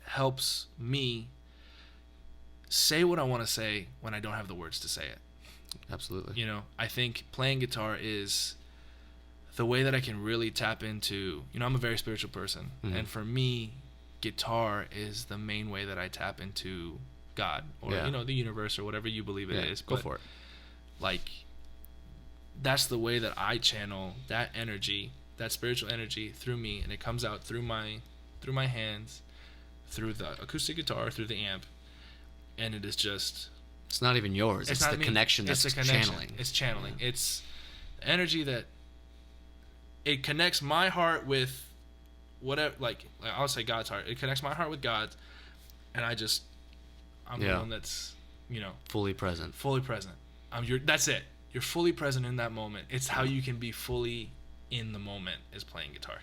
helps me say what I want to say when I don't have the words to say it. Absolutely. You know, I think playing guitar is the way that I can really tap into, you know, I'm a very spiritual person. Mm-hmm. And for me, guitar is the main way that I tap into God or, Yeah. you know, the universe or whatever you believe it is. Go for it. Like, that's the way that I channel that energy, that spiritual energy through me. And it comes out through my hands, through the acoustic guitar, through the amp. And it is just... It's not even yours. It's the connection that's channeling. It's channeling. Yeah. It's energy that it connects my heart with whatever. Like I'll say God's heart. It connects my heart with God's, and I'm the one that's, you know, fully present. Fully present. That's it. You're fully present in that moment. It's how you can be fully in the moment is playing guitar.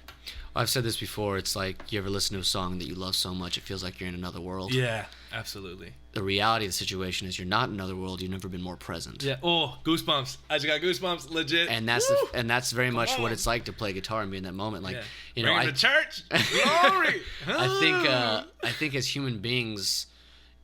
I've said this before. It's like you ever listen to a song that you love so much it feels like you're in another world. Yeah, absolutely. The reality of the situation is you're not in another world. You've never been more present. Yeah. Oh, goosebumps! I just got goosebumps. Legit. And that's very much what it's like to play guitar and be in that moment. Like, you know, Bring it to church. Glory. I think as human beings,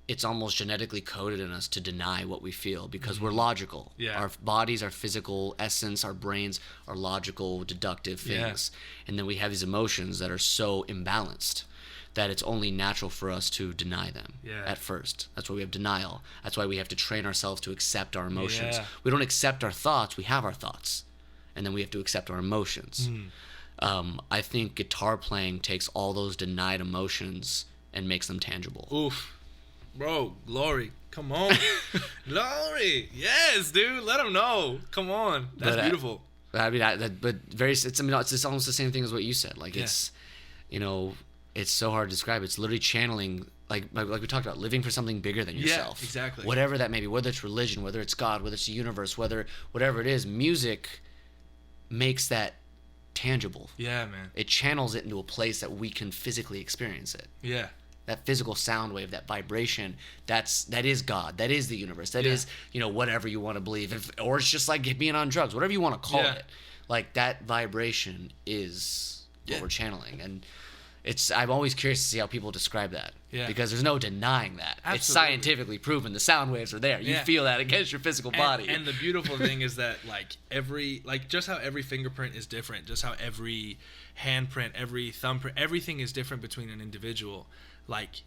it's almost genetically coded in us to deny what we feel because we're logical. Yeah. Our bodies, our physical essence, our brains are logical, deductive things. Yeah. And then we have these emotions that are so imbalanced that it's only natural for us to deny them at first. That's why we have denial. That's why we have to train ourselves to accept our emotions. Yeah. We don't accept our thoughts. We have our thoughts. And then we have to accept our emotions. I think guitar playing takes all those denied emotions and makes them tangible. Oof. Bro, glory. Come on. Glory. Yes, dude. Let them know. Come on. That's beautiful. It's almost the same thing as what you said. Like, it's, you know, it's so hard to describe. It's literally channeling, like we talked about, living for something bigger than yourself. Yeah, exactly. Whatever that may be, whether it's religion, whether it's God, whether it's the universe, whatever it is, music makes that tangible. Yeah, man. It channels it into a place that we can physically experience it. Yeah. That physical sound wave, that vibration, that is God. That is the universe. That is, you know, whatever you want to believe. Or it's just like being on drugs, whatever you want to call it. Like, that vibration is what we're channeling. And I'm always curious to see how people describe that. Yeah. Because there's no denying that. Absolutely. It's scientifically proven. The sound waves are there. You feel that against your physical body. And the beautiful thing is that, just how every fingerprint is different, just how every handprint, every thumbprint, everything is different between an individual. Like,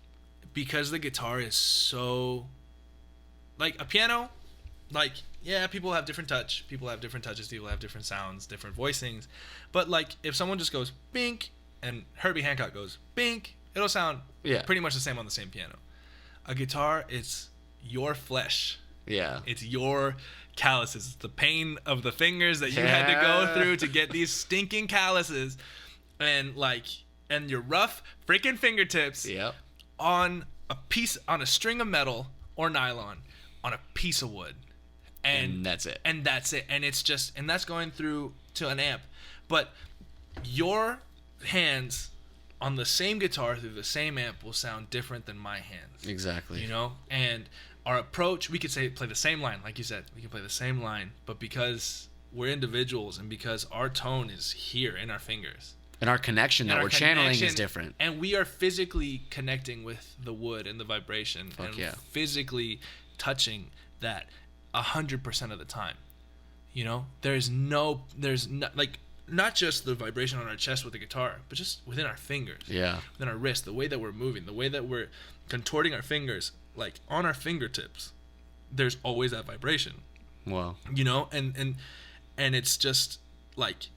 because the guitar is so, like, a piano, like, yeah, people have different touch. People have different touches. People have different sounds, different voicings. But, like, if someone just goes, bink, and Herbie Hancock goes, bink, it'll sound pretty much the same on the same piano. A guitar, it's your flesh. Yeah. It's your calluses. It's the pain of the fingers that you had to go through to get these stinking calluses. And, like... and your rough freaking fingertips on a string of metal or nylon on a piece of wood. And that's it. And it's just, and that's going through to an amp. But your hands on the same guitar through the same amp will sound different than my hands. Exactly. You know? And our approach, we could play the same line, like you said. We can play the same line, but because we're individuals and because our tone is here in our fingers. And our connection that we're channeling is different. And we are physically connecting with the wood and the vibration. Physically touching that 100% of the time. You know? There's like, not just the vibration on our chest with the guitar, but just within our fingers. Yeah. Within our wrist, the way that we're moving, the way that we're contorting our fingers, like, on our fingertips, there's always that vibration. Wow. You know? And it's just, like,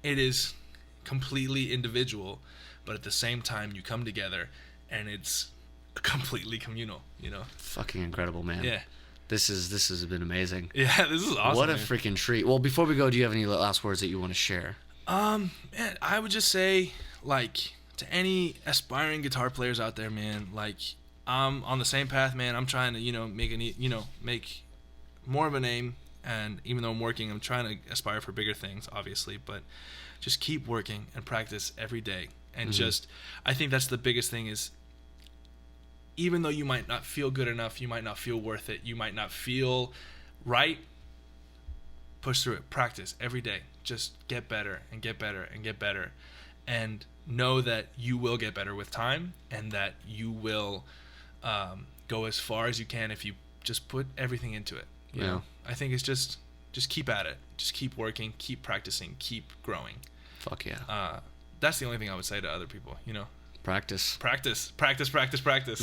it is... completely individual, but at the same time you come together and it's completely communal, you know. Fucking incredible, man. Yeah. This has been amazing. Yeah, this is awesome. What a freaking treat. Well, before we go, do you have any last words that you want to share? Man, I would just say, like, to any aspiring guitar players out there, man, like, I'm on the same path, man. I'm trying to, you know, make more of a name, and even though I'm working, I'm trying to aspire for bigger things, obviously, but just keep working and practice every day. And I think that's the biggest thing is, even though you might not feel good enough, you might not feel worth it, you might not feel right, push through it, practice every day. Just get better and get better and get better, and know that you will get better with time, and that you will go as far as you can if you just put everything into it. You know, I think it's just keep at it, just keep working, keep practicing, keep growing. Fuck yeah. That's the only thing I would say to other people. You know, practice.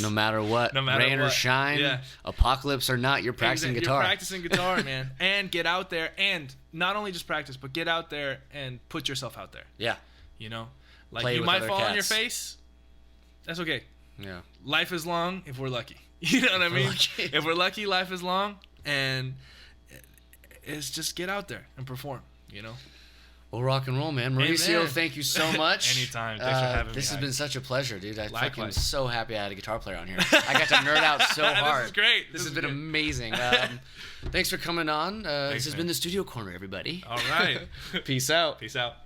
No matter what, rain or shine, apocalypse or not, you're practicing guitar. You're practicing guitar, man. And get out there, and not only just practice, but get out there and put yourself out there. Yeah. You know, like Play you with might other fall on your cats. face. That's okay. Yeah. Life is long if we're lucky. You know what I mean? Lucky. If we're lucky, life is long, and it's just get out there and perform. You know. Well, rock and roll, man. Mauricio, Amen. thank you so much. Anytime. Thanks for having me. This has been such a pleasure, dude. I'm fucking Likewise. so happy I had a guitar player on here. I got to nerd out so hard. This is great. This has is been great. amazing. Thanks for coming on. This has man. been the Studio Corner, everybody. All right. Peace out. Peace out.